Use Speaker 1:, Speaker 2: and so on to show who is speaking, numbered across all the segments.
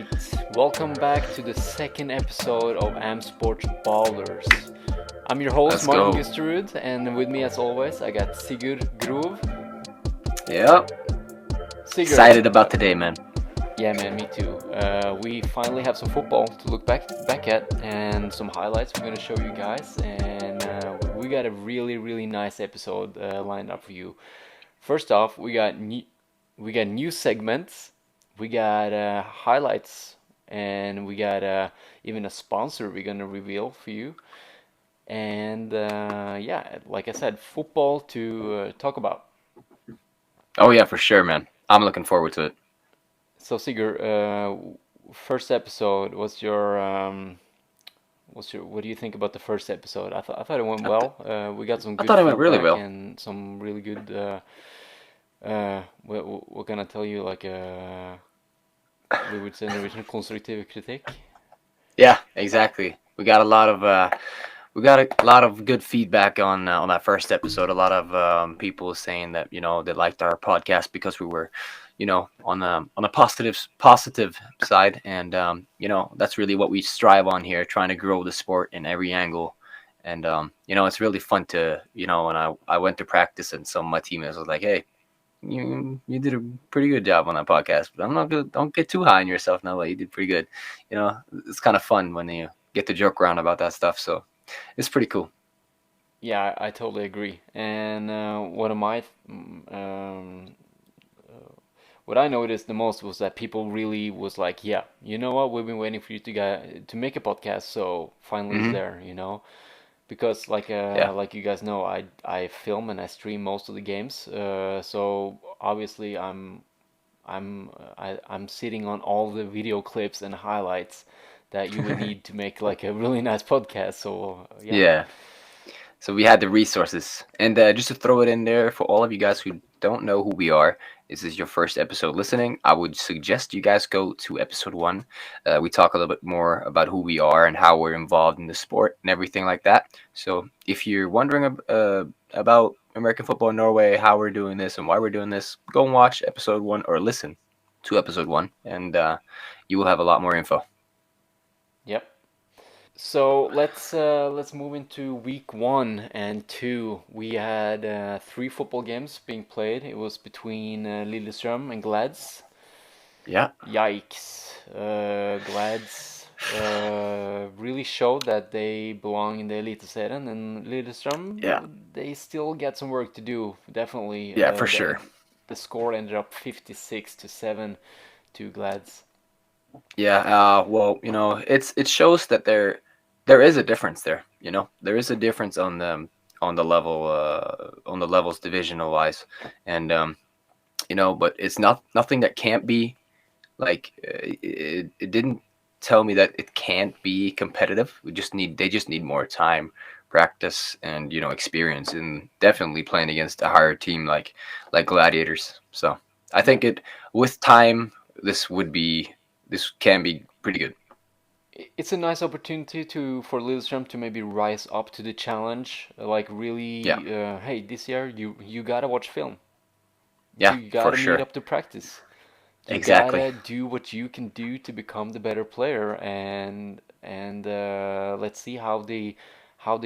Speaker 1: right, welcome back to the second episode of AMsportsBALLERS. I'm your host
Speaker 2: Let's
Speaker 1: Martin
Speaker 2: go.
Speaker 1: Gusterud, and with me as always I got Sigurd Grov.
Speaker 2: Yep.
Speaker 1: Sigurd,
Speaker 2: Excited about today, man.
Speaker 1: yeah man, me too. We finally have some football to look back at and some highlights we're gonna show you guys, and we got a really nice episode lined up for you. First off, we got new segments, we got highlights, and we got even a sponsor we're gonna reveal for you. And yeah, like I said, football to talk about.
Speaker 2: Oh yeah, for sure, man. I'm looking forward to it.
Speaker 1: So Sigurd, first episode, what do you think about the first episode? I thought it went
Speaker 2: I, th-
Speaker 1: well. We got some
Speaker 2: I
Speaker 1: good
Speaker 2: thought it went really
Speaker 1: feedback
Speaker 2: well.
Speaker 1: and some really good. What can I tell you? Like we would say in Norwegian, constructive kritikk.
Speaker 2: Yeah, exactly. We got a lot of good feedback on that first episode. A lot of people saying that they liked our podcast because we were, on a positive side, and that's really what we strive on here, trying to grow the sport in every angle. And it's really fun to when I went to practice and some of my teammates was like, hey. You did a pretty good job on that podcast, but I'm not gonna don't get too high on yourself now. But you did pretty good. It's kind of fun when you get to joke around about that stuff. So it's pretty cool.
Speaker 1: Yeah, I totally agree. And what I noticed the most was that people really was like, yeah, you know what, we've been waiting for you to make a podcast, so finally it's
Speaker 2: Hmm.
Speaker 1: there, because
Speaker 2: Yeah,
Speaker 1: like you guys know, I film and I stream most of the games, so obviously I'm sitting on all the video clips and highlights that you would need to make like a really nice podcast. So yeah.
Speaker 2: yeah. So we had the resources, and just to throw it in there for all of you guys who don't know who we are, this is your first episode listening. I would suggest you guys go to episode 1. We talk a little bit more about who we are and how we're involved in the sport and everything like that. So if you're wondering about American football in Norway, how we're doing this and why we're doing this, go and watch episode 1 or listen to episode 1, and you will have a lot more info.
Speaker 1: Yep. So let's move into week 1 and 2. We had 3 football games being played. It was between Lillestrøm and Glads.
Speaker 2: Yeah,
Speaker 1: Yikes! Glads really showed that they belong in the Eliteserien, and
Speaker 2: yeah,
Speaker 1: Lillestrøm, they still got some work to do. Definitely.
Speaker 2: yeah, for sure.
Speaker 1: The score ended up 56-7 to Glads.
Speaker 2: Yeah, well, it shows that there is a difference there. There is a difference on the levels divisional wise, and but it's nothing that can't be like it didn't tell me that it can't be competitive. They just need more time, practice, and experience, and definitely playing against a higher team like Gladiators. So I
Speaker 1: Yeah.
Speaker 2: think it with time this can be pretty good.
Speaker 1: It's a nice opportunity for Lillestrøm to maybe rise up to the challenge. Like
Speaker 2: Yeah,
Speaker 1: really, hey, this year you gotta watch film.
Speaker 2: yeah,
Speaker 1: You
Speaker 2: for
Speaker 1: gotta meet
Speaker 2: sure.
Speaker 1: up to practice. You
Speaker 2: Exactly.
Speaker 1: gotta do what you can do to become the better player, and let's see how they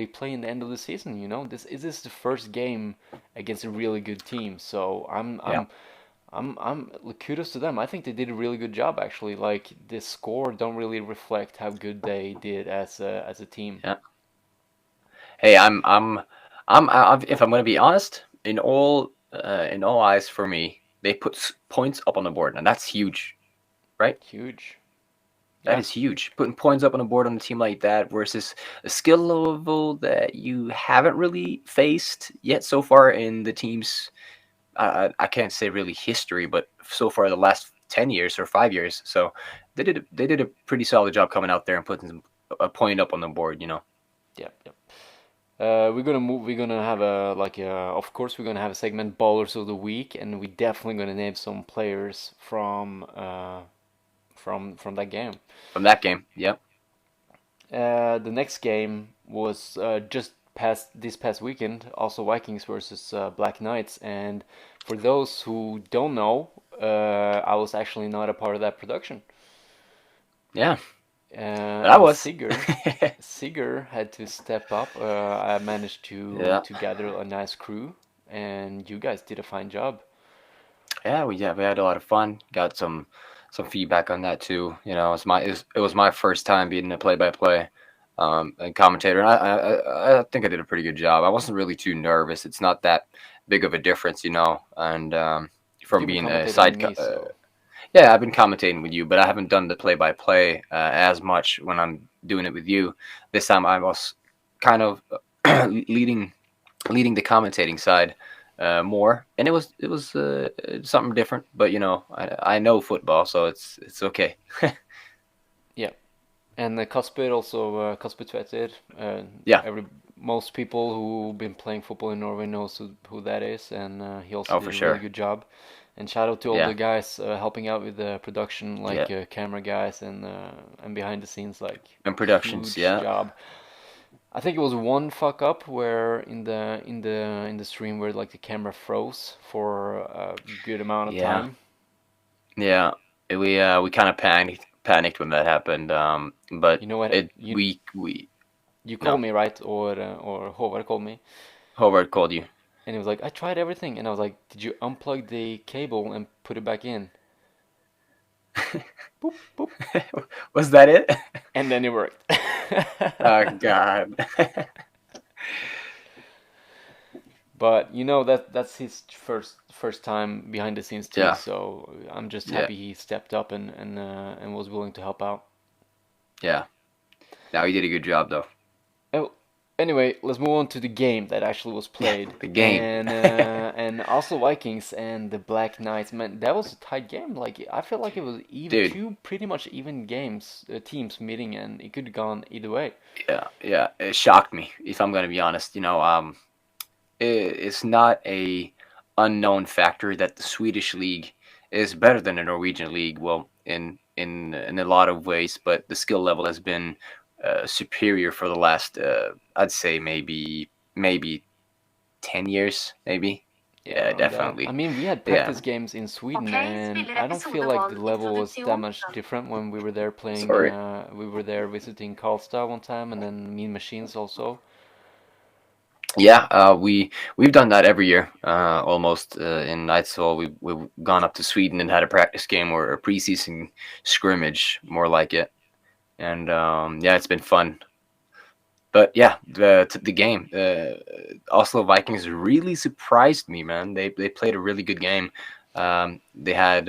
Speaker 1: play in the end of the season. This is the first game against a really good team. So
Speaker 2: Yeah,
Speaker 1: I'm kudos to them. I think they did a really good job actually. Like the score don't really reflect how good they did as a team.
Speaker 2: yeah. Hey, if I'm gonna be honest, in all eyes for me, they put points up on the board, and that's huge, right?
Speaker 1: Huge.
Speaker 2: That
Speaker 1: Yeah.
Speaker 2: is huge. Putting points up on the board on a team like that versus a skill level that you haven't really faced yet so far in the team's, I can't say really history, but so far the last 10 years or 5 years. So they did a pretty solid job coming out there and putting a point up on the board.
Speaker 1: Yep. Yep. We're gonna move. We're gonna have of course, we're gonna have a segment Ballers of the Week, and we definitely gonna name some players from that game.
Speaker 2: From that game. Yep.
Speaker 1: The next game was just this past weekend, also Vikings versus Black Knights. And for those who don't know, I was actually not a part of that production.
Speaker 2: Yeah, but I
Speaker 1: And
Speaker 2: was.
Speaker 1: Sigurd had to step up. I managed
Speaker 2: Yeah,
Speaker 1: to gather a nice crew, and you guys did a fine job.
Speaker 2: we had a lot of fun. Got some feedback on that too. You know, it was my first time being a play-by-play and commentator. And I think I did a pretty good job. I wasn't really too nervous. It's not that big of a difference, you know. And from
Speaker 1: You've been
Speaker 2: being a
Speaker 1: commentating with me,
Speaker 2: yeah, I've been commentating with you, but I haven't done the play-by-play as much when I'm doing it with you. This time I was kind of leading leading the commentating side more, and it was something different. But you know, I know football, so it's okay.
Speaker 1: yeah. And Kasper also, Kasper Tveter,
Speaker 2: Yeah.
Speaker 1: every most people who've been playing football in Norway knows who that is, and he also
Speaker 2: Oh,
Speaker 1: did
Speaker 2: for
Speaker 1: a really
Speaker 2: sure.
Speaker 1: good job. And shout out to all
Speaker 2: Yeah.
Speaker 1: the guys helping out with the production,
Speaker 2: Yeah.
Speaker 1: like camera guys and behind the scenes, like
Speaker 2: And productions.
Speaker 1: huge
Speaker 2: Yeah.
Speaker 1: job. I think it was one fuck up where in the stream where like the camera froze for a good amount of
Speaker 2: Yeah.
Speaker 1: time.
Speaker 2: Yeah. We kind of panicked when that happened. But
Speaker 1: You know what?
Speaker 2: it we
Speaker 1: You
Speaker 2: no.
Speaker 1: called me, right? Or Håvard called me,
Speaker 2: Howard called you.
Speaker 1: and he was like, "I tried everything," and I was like, "Did you unplug the cable and put it back in?" Boop boop,
Speaker 2: Was that it?
Speaker 1: and then it worked.
Speaker 2: Oh God.
Speaker 1: But you know that's his first time behind the scenes too.
Speaker 2: Yeah.
Speaker 1: So I'm just
Speaker 2: Yeah.
Speaker 1: happy he stepped up and was willing to help out.
Speaker 2: Yeah. Now he did a good job though.
Speaker 1: Oh, anyway, let's move on to the game that actually was played,
Speaker 2: The game.
Speaker 1: and also Vikings and the Black Knights. Man, that was a tight game. Like I feel like it was even
Speaker 2: Dude.
Speaker 1: two pretty much even games, teams meeting, and it could have gone either way.
Speaker 2: Yeah. Yeah. It shocked me, if I'm gonna be honest. You know, it's not a unknown factor that the Swedish league is better than the Norwegian league. Well, in a lot of ways, but the skill level has been superior for the last, I'd say maybe 10 years, maybe.
Speaker 1: Yeah,
Speaker 2: Yeah,
Speaker 1: around that. I
Speaker 2: definitely.
Speaker 1: mean, we had
Speaker 2: Yeah.
Speaker 1: practice games in Sweden,
Speaker 3: Okej,
Speaker 1: and I don't feel like the
Speaker 3: spillerepisodeval
Speaker 1: level was that
Speaker 3: introduksjon.
Speaker 1: much different when we were there playing.
Speaker 2: Sorry.
Speaker 1: We were there visiting Karlstad one time, and then Mean Machines also.
Speaker 2: Yeah, we've done that every year, almost. In Nightsville, we've gone up to Sweden and had a practice game or a preseason scrimmage, more like it. And yeah, it's been fun. But yeah, the game, Oslo Vikings really surprised me, man. They played a really good game. They had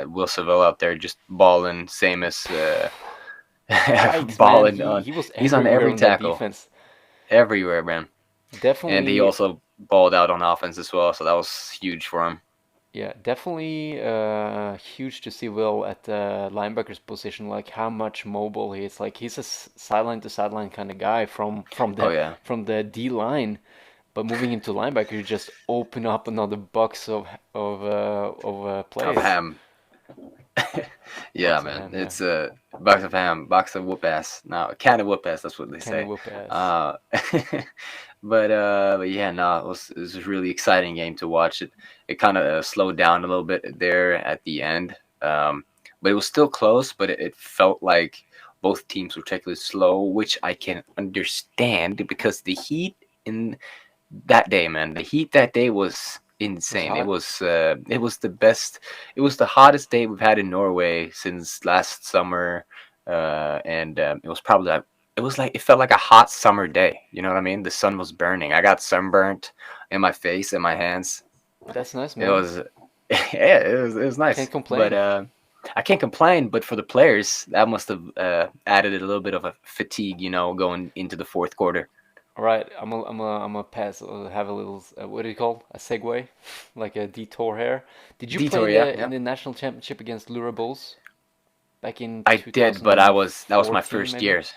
Speaker 2: Will Seville out there just balling, same as
Speaker 1: Yikes, man,
Speaker 2: balling
Speaker 1: he
Speaker 2: on.
Speaker 1: he was
Speaker 2: He's on
Speaker 1: everywhere
Speaker 2: every
Speaker 1: on that
Speaker 2: tackle,
Speaker 1: defense.
Speaker 2: everywhere, man. And he
Speaker 1: Definitely,
Speaker 2: also balled out on offense as well, so that was huge for him.
Speaker 1: yeah, definitely huge to see Will at the linebacker's position. Like how much mobile he is. Like he's a sideline to sideline kind of guy
Speaker 2: Oh yeah,
Speaker 1: from the D line. But moving into linebacker, you just open up another box of
Speaker 2: of
Speaker 1: plays.
Speaker 2: ham. Yeah,
Speaker 1: Box of
Speaker 2: man.
Speaker 1: ham, yeah.
Speaker 2: It's a box of ham, box of whoop ass. No, a can of whoop ass. That's what they
Speaker 1: Can
Speaker 2: say.
Speaker 1: whoop ass.
Speaker 2: Uh, but yeah, no, it was a really exciting game to watch. It kind of slowed down a little bit there at the end, but it was still close. But it felt like both teams were taking it slow, which I can understand because the heat in that day, man, the heat that day was
Speaker 1: It was
Speaker 2: insane.
Speaker 1: hot.
Speaker 2: It was the best. It was the hottest day we've had in Norway since last summer, and it was probably like it was like it felt like a hot summer day. You know what I mean? The sun was burning. I got sunburnt in my face and my hands.
Speaker 1: That's nice,
Speaker 2: It
Speaker 1: man.
Speaker 2: was yeah, it was
Speaker 1: Can't
Speaker 2: nice, but
Speaker 1: complain.
Speaker 2: I can't complain. But for the players, that must have added a little bit of a fatigue. You know, going into the fourth quarter.
Speaker 1: All right, I'm a pass. Have a little. What do you call a segue, like a detour here. Did you play
Speaker 2: Detour,
Speaker 1: in
Speaker 2: yeah,
Speaker 1: the
Speaker 2: yeah.
Speaker 1: national championship against Lura Bulls back in
Speaker 2: I did, but that was my
Speaker 1: 2014,
Speaker 2: first
Speaker 1: maybe?
Speaker 2: years.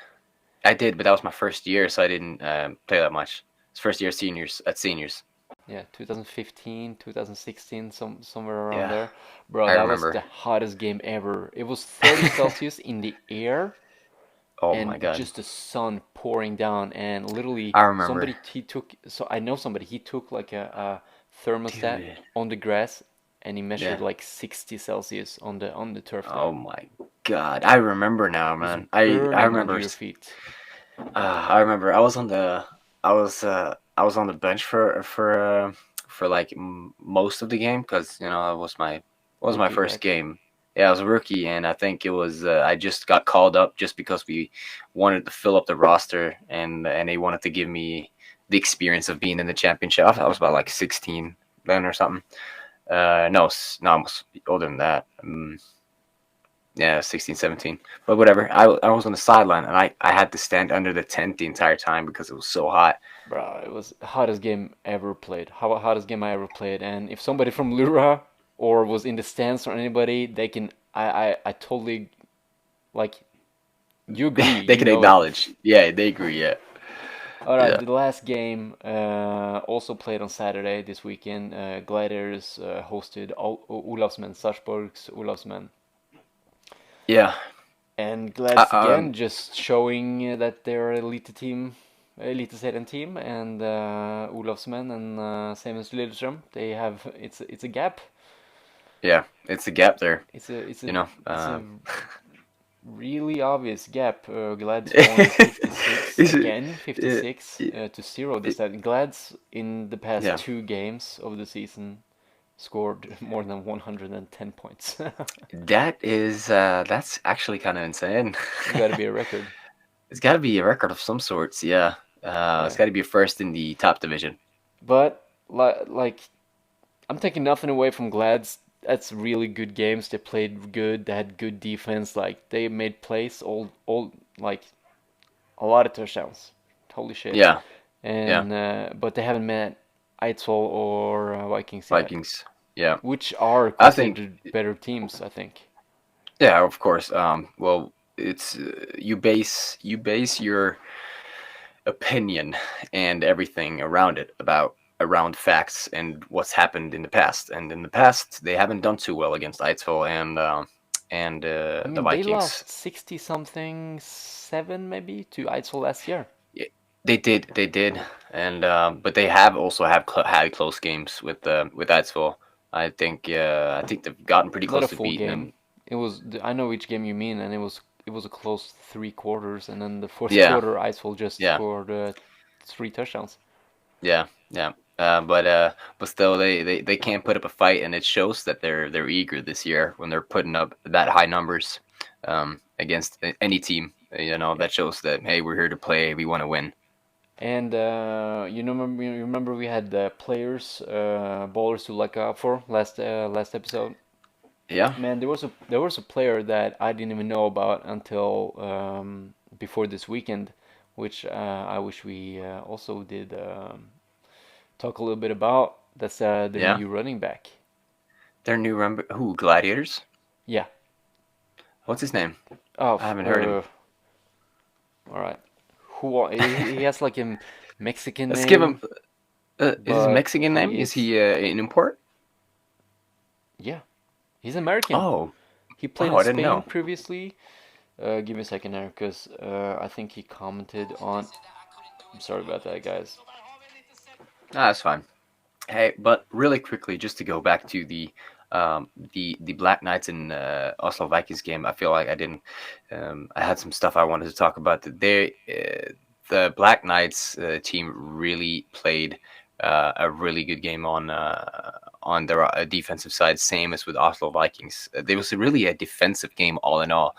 Speaker 2: I did, but that was my first year, so I didn't play that much. It's first year seniors at seniors.
Speaker 1: Yeah, 2015, 2016, somewhere around
Speaker 2: Yeah,
Speaker 1: there. Bro,
Speaker 2: I
Speaker 1: that was
Speaker 2: remember.
Speaker 1: the hottest game ever. It was 30 Celsius in the air
Speaker 2: Oh my
Speaker 1: and
Speaker 2: god,
Speaker 1: just the sun pouring down and literally
Speaker 2: I remember,
Speaker 1: somebody he took so I know somebody he took like a thermostat
Speaker 2: dude.
Speaker 1: on the grass and he measured
Speaker 2: Yeah.
Speaker 1: like 60 Celsius on the turf there.
Speaker 2: Oh my God. I remember now,
Speaker 1: It was
Speaker 2: man. I
Speaker 1: burning under
Speaker 2: remember.
Speaker 1: your feet.
Speaker 2: I remember. I was on the bench for like most of the game because it was my
Speaker 1: Rookie,
Speaker 2: first
Speaker 1: right?
Speaker 2: game. Yeah, I was a rookie, and I think it was I just got called up just because we wanted to fill up the roster, and they wanted to give me the experience of being in the championship. I was about like 16 then or something. No, no, I was older than that. Yeah, 16, 17. But whatever. I was on the sideline, and I had to stand under the tent the entire time because it was so hot.
Speaker 1: Bro, it was the hottest game ever played. Hottest game I ever played. And if somebody from Lura or was in the stands or anybody, they can. I totally like. You agree,
Speaker 2: They
Speaker 1: you
Speaker 2: can
Speaker 1: know it.
Speaker 2: acknowledge. Yeah, they agree. Yeah,
Speaker 1: All right,
Speaker 2: yeah,
Speaker 1: the last game also played on Saturday this weekend. Gladiators hosted Olavsmen, Sarpsborg's Olavsmen.
Speaker 2: yeah.
Speaker 1: And
Speaker 2: I,
Speaker 1: Glads again just showing that they're an elite team, and Olavsmen and same as Lillestrøm, they have it's a gap.
Speaker 2: yeah. It's a gap there.
Speaker 1: It's a it's
Speaker 2: You
Speaker 1: a
Speaker 2: know.
Speaker 1: it's a really obvious gap. Glads won 56
Speaker 2: Is it?
Speaker 1: again,
Speaker 2: Uh,
Speaker 1: 56 to 0 this
Speaker 2: it,
Speaker 1: time. Glads in the past
Speaker 2: yeah.
Speaker 1: two games of the season scored more than 110 points.
Speaker 2: That's actually kind of insane.
Speaker 1: It's got to be a record.
Speaker 2: It's got to be a record of some sorts. Yeah. It's
Speaker 1: Yeah,
Speaker 2: got to be first in the top division.
Speaker 1: but like I'm taking nothing away from Glads. That's really good games. They played good. They had good defense. Like they made plays, all like a lot of touchdowns. Holy shit!
Speaker 2: Yeah. Yeah.
Speaker 1: And but they haven't met Eidsvoll or Vikings yet,
Speaker 2: Vikings. Yeah.
Speaker 1: which are
Speaker 2: I think.
Speaker 1: considered better teams, I think.
Speaker 2: Yeah. Of course. Well, it's you base your opinion and everything around it around facts and what's happened in the past. And in the past, they haven't done too well against Eidsvoll and
Speaker 1: I
Speaker 2: the
Speaker 1: mean, they
Speaker 2: Vikings.
Speaker 1: lost 60 something 7 maybe to Eidsvoll last year.
Speaker 2: Yeah, they did, and but they have also had close games with Eidsvoll. I think they've gotten pretty
Speaker 1: Not
Speaker 2: close
Speaker 1: a
Speaker 2: to
Speaker 1: full
Speaker 2: beating
Speaker 1: game.
Speaker 2: them.
Speaker 1: I know which game you mean, and it was a close 3 quarters, and then the fourth
Speaker 2: Yeah,
Speaker 1: quarter, Icefall just
Speaker 2: yeah,
Speaker 1: scored 3 touchdowns.
Speaker 2: yeah. But still, they can't put up a fight, and it shows that they're eager this year when they're putting up that high numbers against any team.
Speaker 1: Yeah.
Speaker 2: That shows that hey, we're here to play. We want to win.
Speaker 1: And you remember we had the players, ballers to look out for last episode.
Speaker 2: Yeah,
Speaker 1: Man, there was a player that I didn't even know about until before this weekend, which I wish we also did talk a little bit about. That's the
Speaker 2: yeah.
Speaker 1: new running back.
Speaker 2: They're new who Gladiators?
Speaker 1: Yeah.
Speaker 2: What's his name?
Speaker 1: Oh,
Speaker 2: I haven't heard him.
Speaker 1: all right. He has like a Mexican
Speaker 2: Let's give him.
Speaker 1: name,
Speaker 2: Is his
Speaker 1: but
Speaker 2: Mexican name?
Speaker 1: he
Speaker 2: Is
Speaker 1: is,
Speaker 2: he an import?
Speaker 1: yeah, he's American.
Speaker 2: Oh,
Speaker 1: He played
Speaker 2: oh,
Speaker 1: in
Speaker 2: I didn't
Speaker 1: Spain
Speaker 2: know.
Speaker 1: previously. Give me a second here, because I think he commented on. I'm sorry about that, guys.
Speaker 2: Ah, that's fine. Hey, but really quickly, just to go back to the Black Knights and Oslo Vikings game, I feel like I didn't. I had some stuff I wanted to talk about. The Black Knights team really played a really good game on their defensive side, same as with Oslo Vikings. There was really a defensive game all in all.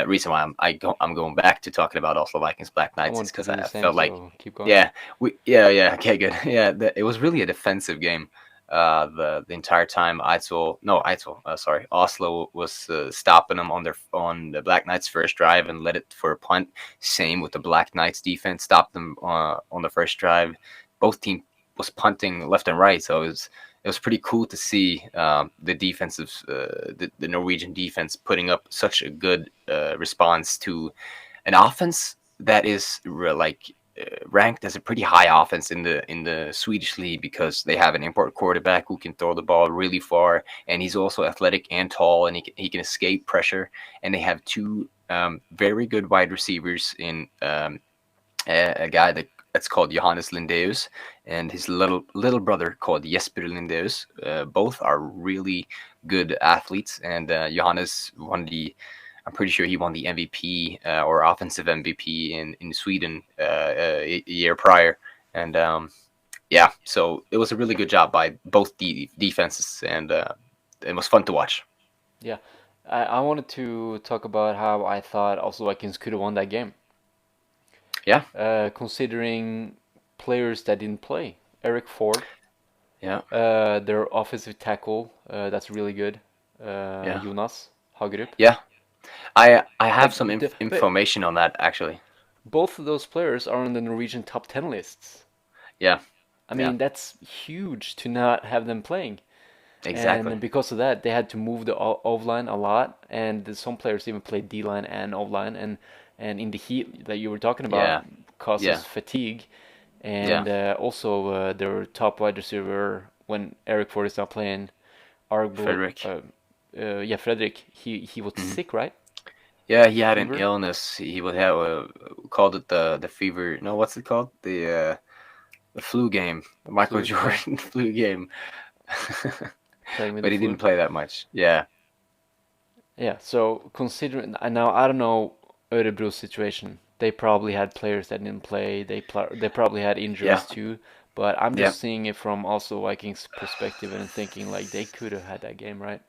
Speaker 2: Reason why I'm going back to talking about Oslo Vikings Black
Speaker 1: I
Speaker 2: Knights is
Speaker 1: wanted to
Speaker 2: because
Speaker 1: do the
Speaker 2: I
Speaker 1: same,
Speaker 2: felt like
Speaker 1: so keep going.
Speaker 2: yeah yeah, okay, good. Yeah, it was really a defensive game. The entire time sorry, Oslo was stopping them on the Black Knights first drive and led it for a punt. Same with the Black Knights defense, stopped them on the first drive. Both team was punting left and right, so it was pretty cool to see the Norwegian defense putting up such a good response to an offense that is ranked as a pretty high offense in the Swedish league because they have an import quarterback who can throw the ball really far, and he's also athletic and tall, and he can escape pressure. And they have two very good wide receivers in a guy that that's called Johannes Lindeus, and his little brother called Jesper Lindeus. Both are really good athletes, and Johannes won the. I'm pretty sure he won the MVP or offensive MVP in Sweden a year prior, and yeah, so it was a really good job by both the defenses, and it was fun to watch.
Speaker 1: Yeah, I wanted to talk about how I thought also Vikings could have won that game.
Speaker 2: Yeah,
Speaker 1: Considering players that didn't play. Eric Ford,
Speaker 2: yeah,
Speaker 1: their offensive tackle, that's really good.
Speaker 2: yeah,
Speaker 1: Jonas Hagerup.
Speaker 2: yeah. I have
Speaker 1: Like,
Speaker 2: some information on that actually.
Speaker 1: both of those players are on the Norwegian top 10 lists.
Speaker 2: Yeah,
Speaker 1: I
Speaker 2: yeah,
Speaker 1: mean, that's huge to not have them playing.
Speaker 2: exactly.
Speaker 1: And because of that, they had to move the O-line a lot, and some players even played D-line and O-line, and in the heat that you were talking about
Speaker 2: Yeah, yeah,
Speaker 1: causes fatigue,
Speaker 2: yeah.
Speaker 1: and also their top wide receiver when Eric Ford is not playing, Arbo,
Speaker 2: Frederick.
Speaker 1: yeah, Frederick, he was
Speaker 2: Mhm.
Speaker 1: sick, right?
Speaker 2: Yeah, he had an
Speaker 1: Fever,
Speaker 2: illness. He would have called it the fever. No, what's it called? The flu game. The Michael
Speaker 1: flu, yeah,
Speaker 2: Jordan flu game.
Speaker 1: playing with the
Speaker 2: But he
Speaker 1: flu.
Speaker 2: didn't play that much. Yeah,
Speaker 1: Yeah, so considering now, I don't know Örebro's situation. They probably had players that didn't play. They probably had
Speaker 2: yeah,
Speaker 1: injuries too. But I'm
Speaker 2: yeah,
Speaker 1: just seeing it from also Vikings' perspective and thinking like they could have had that game, right?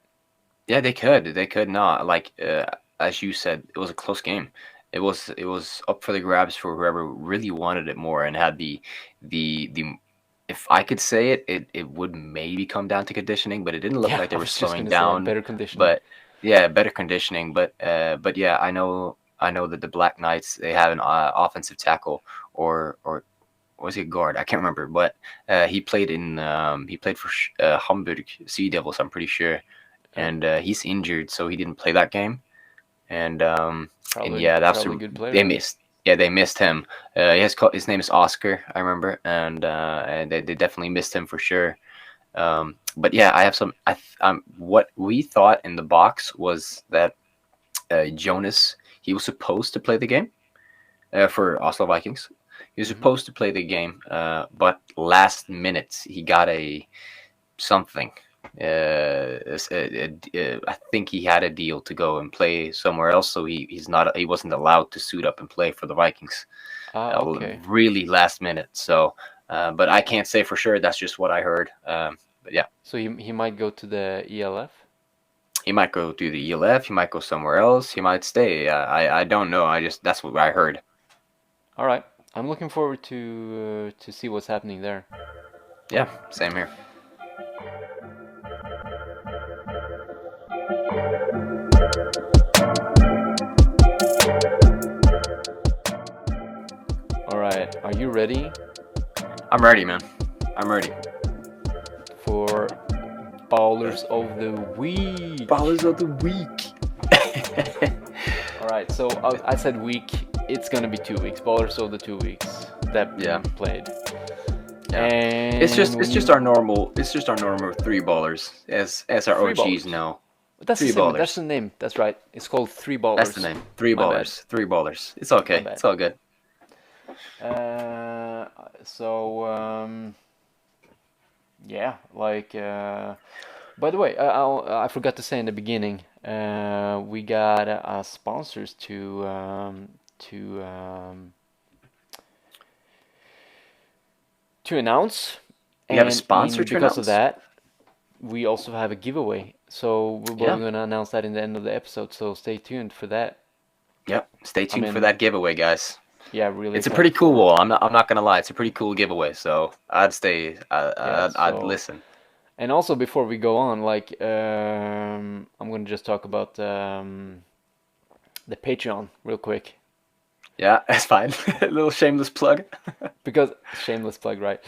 Speaker 2: yeah. They could. They could not. Like as you said, it was a close game. It was up for the grabs for whoever really wanted it more and had the. If I could say it, it would maybe come down to conditioning, but it didn't look
Speaker 1: Yeah,
Speaker 2: like they
Speaker 1: I
Speaker 2: were
Speaker 1: was just
Speaker 2: slowing
Speaker 1: gonna say
Speaker 2: down.
Speaker 1: better conditioning.
Speaker 2: But yeah, better conditioning. But yeah, I know that the Black Knights they have an offensive tackle or was he a guard? I can't remember, but he played for Hamburg Sea Devils. I'm pretty sure,
Speaker 1: Uh,
Speaker 2: and he's injured, so he didn't play that game. And yeah,
Speaker 1: probably a good player
Speaker 2: they
Speaker 1: then.
Speaker 2: missed. Yeah, they missed him. His name is Oscar, I remember, and they definitely missed him for sure. But yeah, I have some. What we thought in the box was that Jonas he was supposed to play the game for Oslo Vikings. He was
Speaker 1: Hmm.
Speaker 2: supposed to play the game, but last minute he got a something. I think he had a deal to go and play somewhere else, so he wasn't allowed to suit up and play for the Vikings.
Speaker 1: Ah, okay.
Speaker 2: Really last minute. So, but I can't say for sure. That's just what I heard. But yeah,
Speaker 1: So he might go to the ELF.
Speaker 2: he might go to the ELF. He might go somewhere else. He might stay. I don't know. That's what I heard.
Speaker 1: All right. I'm looking forward to see what's happening there.
Speaker 2: Yeah, same here.
Speaker 1: All right. Are you ready
Speaker 2: I'm ready, man. I'm ready.
Speaker 1: for Ballers of the Week?
Speaker 2: Ballers of the week.
Speaker 1: All right. So I said week. It's gonna be 2 weeks. Ballers of the 2 weeks that
Speaker 2: Yeah.
Speaker 1: played.
Speaker 2: Yeah.
Speaker 1: And
Speaker 2: It's just our normal three ballers as our
Speaker 1: Three
Speaker 2: OGs
Speaker 1: ballers.
Speaker 2: know.
Speaker 1: That's the
Speaker 2: Three
Speaker 1: same. That's
Speaker 2: ballers.
Speaker 1: the name. That's right. It's called Three
Speaker 2: That's the
Speaker 1: Ballers.
Speaker 2: name. Three
Speaker 1: My bad.
Speaker 2: ballers. Three ballers. It's
Speaker 1: My
Speaker 2: okay.
Speaker 1: bad.
Speaker 2: It's all good.
Speaker 1: So yeah, like by the way, I forgot to say in the beginning, we got sponsors to um, to announce,
Speaker 2: We have a
Speaker 1: and
Speaker 2: sponsor to
Speaker 1: because of
Speaker 2: announce.
Speaker 1: that, we also have a giveaway. So we're
Speaker 2: Yeah.
Speaker 1: gonna announce that in the end of the episode. So stay tuned for that.
Speaker 2: Yep. Stay
Speaker 1: I
Speaker 2: tuned for
Speaker 1: mean,
Speaker 2: that giveaway, guys.
Speaker 1: yeah, really
Speaker 2: It's a pretty
Speaker 1: excited
Speaker 2: cool
Speaker 1: for it.
Speaker 2: one. I'm not gonna lie. It's a pretty cool giveaway. So I'd stay.
Speaker 1: Yeah.
Speaker 2: I'd
Speaker 1: So
Speaker 2: listen.
Speaker 1: and also before we go on, like I'm gonna just talk about the Patreon real quick
Speaker 2: Yeah, that's fine. A little shameless plug.
Speaker 1: because shameless plug, right?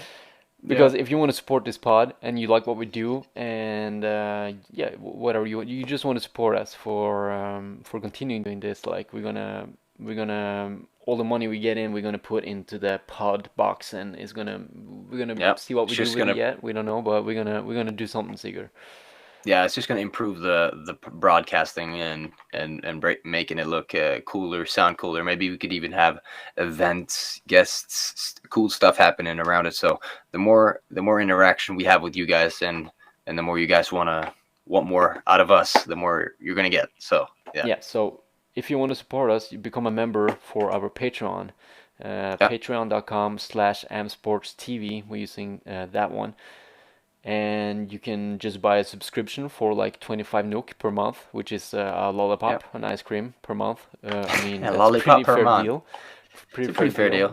Speaker 2: Yeah.
Speaker 1: Because if you want to support this pod and you like what we do, and yeah, whatever you just want to support us for continuing doing this, like we're gonna all the money we get in, we're gonna put into the pod box, and we're gonna
Speaker 2: Yep.
Speaker 1: see what
Speaker 2: It's
Speaker 1: we do
Speaker 2: just
Speaker 1: with it
Speaker 2: gonna
Speaker 1: yet. We don't know, but we're gonna do something, Sigurd.
Speaker 2: Yeah, it's just going to improve the broadcasting and making it look cooler, sound cooler. Maybe we could even have events, guests, cool stuff happening around it. So the more interaction we have with you guys, and the more you guys want more out of us, the more you're going to get. So yeah,
Speaker 1: Yeah, so if you want to support us, you become a member for our Patreon.
Speaker 2: yeah,
Speaker 1: Patreon.com/AMsportsTV. We're using that one. And you can just buy a subscription for like 25 NOK per month, which is a
Speaker 2: yeah.
Speaker 1: lollipop, an ice cream per month. I mean,
Speaker 2: A
Speaker 1: that's a pretty
Speaker 2: lollipop per
Speaker 1: fair
Speaker 2: month.
Speaker 1: deal.
Speaker 2: It's
Speaker 1: Pretty
Speaker 2: a
Speaker 1: fair
Speaker 2: pretty fair
Speaker 1: deal.
Speaker 2: deal.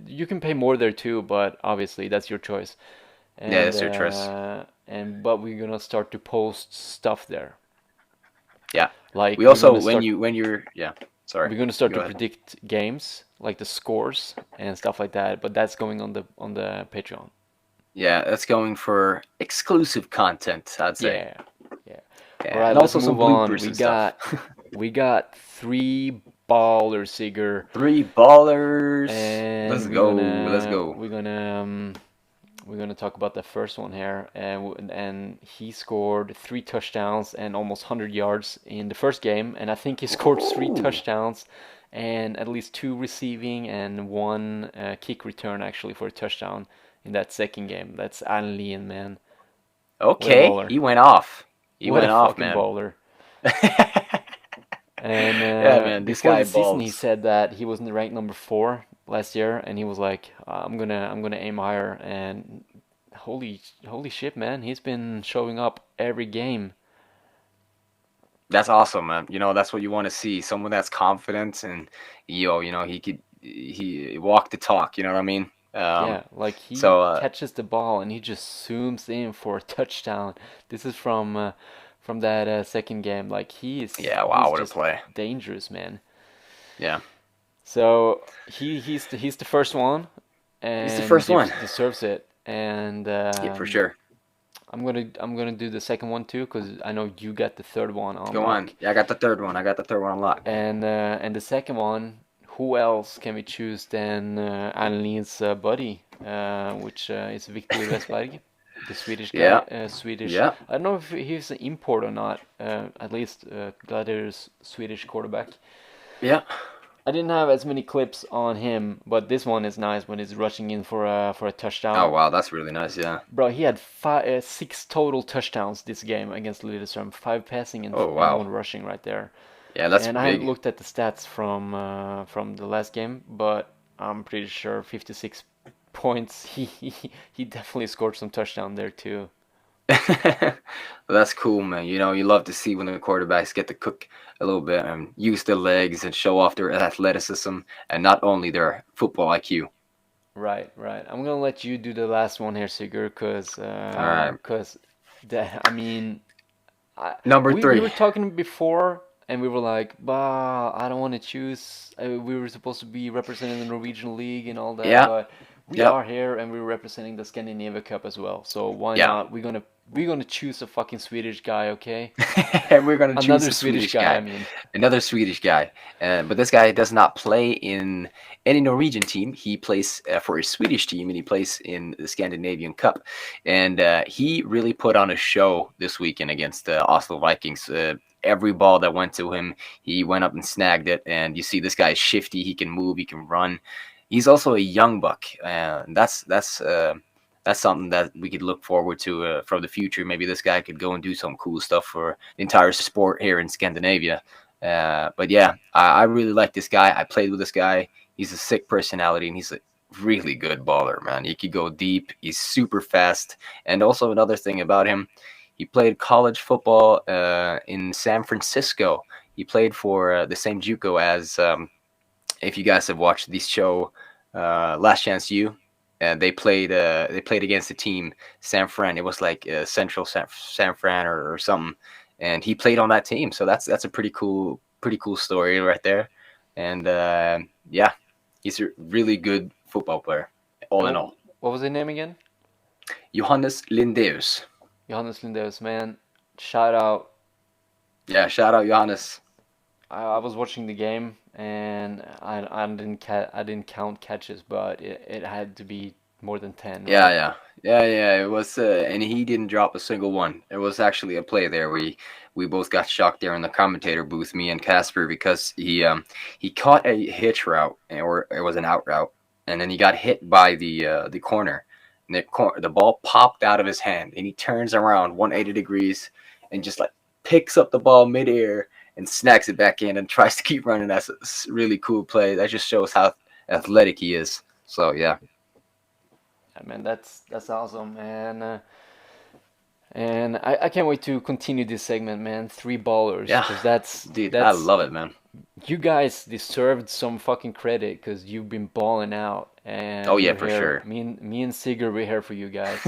Speaker 1: You can pay more there too, but obviously that's your choice.
Speaker 2: Yeah,
Speaker 1: And
Speaker 2: that's your choice.
Speaker 1: but we're gonna start to post stuff there.
Speaker 2: Yeah.
Speaker 1: Like
Speaker 2: We also when you're yeah. Sorry.
Speaker 1: we're gonna start
Speaker 2: Go
Speaker 1: to
Speaker 2: ahead.
Speaker 1: predict games, like the scores and stuff like that. But that's going on the Patreon.
Speaker 2: Yeah, that's going for exclusive content, I'd say.
Speaker 1: Yeah, yeah. All
Speaker 2: Yeah,
Speaker 1: right,
Speaker 2: and
Speaker 1: let's
Speaker 2: also some
Speaker 1: move on.
Speaker 2: bloopers and stuff.
Speaker 1: We got three ballers, Sigurd,
Speaker 2: Three ballers. Let's
Speaker 1: and
Speaker 2: go. Let's go.
Speaker 1: we're gonna talk about the first one here, and he scored three touchdowns and almost 100 yards in the first game, and I think he scored three
Speaker 2: Ooh.
Speaker 1: touchdowns and at least two receiving and one kick return actually for a touchdown in that second game. That's Allen Lean, man. What a
Speaker 2: Okay,
Speaker 1: baller!
Speaker 2: he went off. He
Speaker 1: What a
Speaker 2: went off,
Speaker 1: fucking
Speaker 2: man.
Speaker 1: baller! And
Speaker 2: Yeah, man, this
Speaker 1: before
Speaker 2: guy
Speaker 1: the season, he
Speaker 2: balls.
Speaker 1: said that he wasn't ranked number four last year, and he was like, I'm gonna aim higher." And holy shit, man, he's been showing up every game.
Speaker 2: That's awesome, man. That's what you want to see. Someone that's confident and he walk the talk. You know what I mean?
Speaker 1: Yeah, like he
Speaker 2: So
Speaker 1: catches the ball and he just zooms in for a touchdown. This is from that second game. Like
Speaker 2: yeah,
Speaker 1: he's
Speaker 2: wow, what a
Speaker 1: just
Speaker 2: play.
Speaker 1: dangerous, man.
Speaker 2: Yeah,
Speaker 1: So he's the first one,
Speaker 2: he's the
Speaker 1: and
Speaker 2: first one.
Speaker 1: deserves it. And
Speaker 2: Yeah, for sure.
Speaker 1: I'm gonna do the second one too, because I know you got the third one on
Speaker 2: Go on.
Speaker 1: lock.
Speaker 2: Yeah, I got the third one. I got the third one on lock.
Speaker 1: And the second one, who else can we choose than Anneline's buddy, which is Victor Westberg, the Swedish guy.
Speaker 2: Yeah,
Speaker 1: Swedish.
Speaker 2: yeah,
Speaker 1: I don't know if he's an import or not. At least Gladiator's Swedish quarterback.
Speaker 2: yeah.
Speaker 1: I didn't have as many clips on him, but this one is nice when he's rushing in for a
Speaker 2: Oh
Speaker 1: touchdown.
Speaker 2: wow, that's really nice. Yeah.
Speaker 1: Bro, he had six total touchdowns this game against Lillestrøm, five passing
Speaker 2: Oh
Speaker 1: and
Speaker 2: wow.
Speaker 1: one rushing right there.
Speaker 2: Yeah, that's
Speaker 1: And I haven't
Speaker 2: big.
Speaker 1: looked at the stats from the last game, but I'm pretty sure 56 points. He definitely scored some touchdown there too.
Speaker 2: That's cool, man. You love to see when the quarterbacks get to cook a little bit and use their legs and show off their athleticism and not only their football IQ.
Speaker 1: Right, right. I'm gonna let you do the last one here, Sigurd,
Speaker 2: All right.
Speaker 1: I mean,
Speaker 2: Number
Speaker 1: we
Speaker 2: three.
Speaker 1: were talking before, and we were like, "Bah, I don't want to choose." We were supposed to be representing the Norwegian League and all that,
Speaker 2: Yeah.
Speaker 1: but we
Speaker 2: Yep.
Speaker 1: are here, and we're representing the Scandinavia Cup as well. So why
Speaker 2: Yeah.
Speaker 1: not? We're gonna choose a fucking Swedish guy, okay?
Speaker 2: And we're gonna choose
Speaker 1: Another
Speaker 2: a
Speaker 1: Swedish
Speaker 2: Swedish
Speaker 1: guy, I
Speaker 2: guy,
Speaker 1: mean.
Speaker 2: another Swedish guy. But this guy does not play in any Norwegian team. He plays for a Swedish team, and he plays in the Scandinavian Cup. And he really put on a show this weekend against the Oslo Vikings. Every ball that went to him, he went up and snagged it. And you see, this guy is shifty. He can move. He can run. He's also a young buck, and that's something that we could look forward to from the future. Maybe this guy could go and do some cool stuff for the entire sport here in Scandinavia. But yeah, I really like this guy. I played with this guy. He's a sick personality, and he's a really good baller, man. He could go deep. He's super fast. And also another thing about him, he played college football in San Francisco. He played for the same JUCO as, if you guys have watched this show, Last Chance U, and they played against the team San Fran. It was like Central San Fran or something, and he played on that team. So that's a pretty cool story right there. And yeah, he's a really good football player, all in
Speaker 1: And
Speaker 2: all.
Speaker 1: what was his name again?
Speaker 2: Johannes Lindeus.
Speaker 1: Johannes Lindeus, man. Shout out.
Speaker 2: Yeah, shout out Johannes.
Speaker 1: I was watching the game and I didn't count catches, but it had to be more than 10,
Speaker 2: Yeah,
Speaker 1: right?
Speaker 2: yeah. It was, and he didn't drop a single one. There was actually a play there. We both got shocked there in the commentator booth, me and Casper, because he caught a hitch route, or it was an out route, and then he got hit by the corner, and the ball popped out of his hand, and he turns around 180 degrees, and just like picks up the ball midair and snacks it back in and tries to keep running. That's a really cool play. That just shows how athletic he is. So yeah.
Speaker 1: Yeah, man, that's awesome, and I can't wait to continue this segment, man. Three ballers,
Speaker 2: Yeah,
Speaker 1: because that's
Speaker 2: dude, I
Speaker 1: that's
Speaker 2: love it, man.
Speaker 1: you guys deserved some fucking credit because you've been balling out,
Speaker 2: Oh
Speaker 1: and
Speaker 2: yeah,
Speaker 1: we're
Speaker 2: for
Speaker 1: here.
Speaker 2: sure.
Speaker 1: Me and Sigurd, we're here for you guys.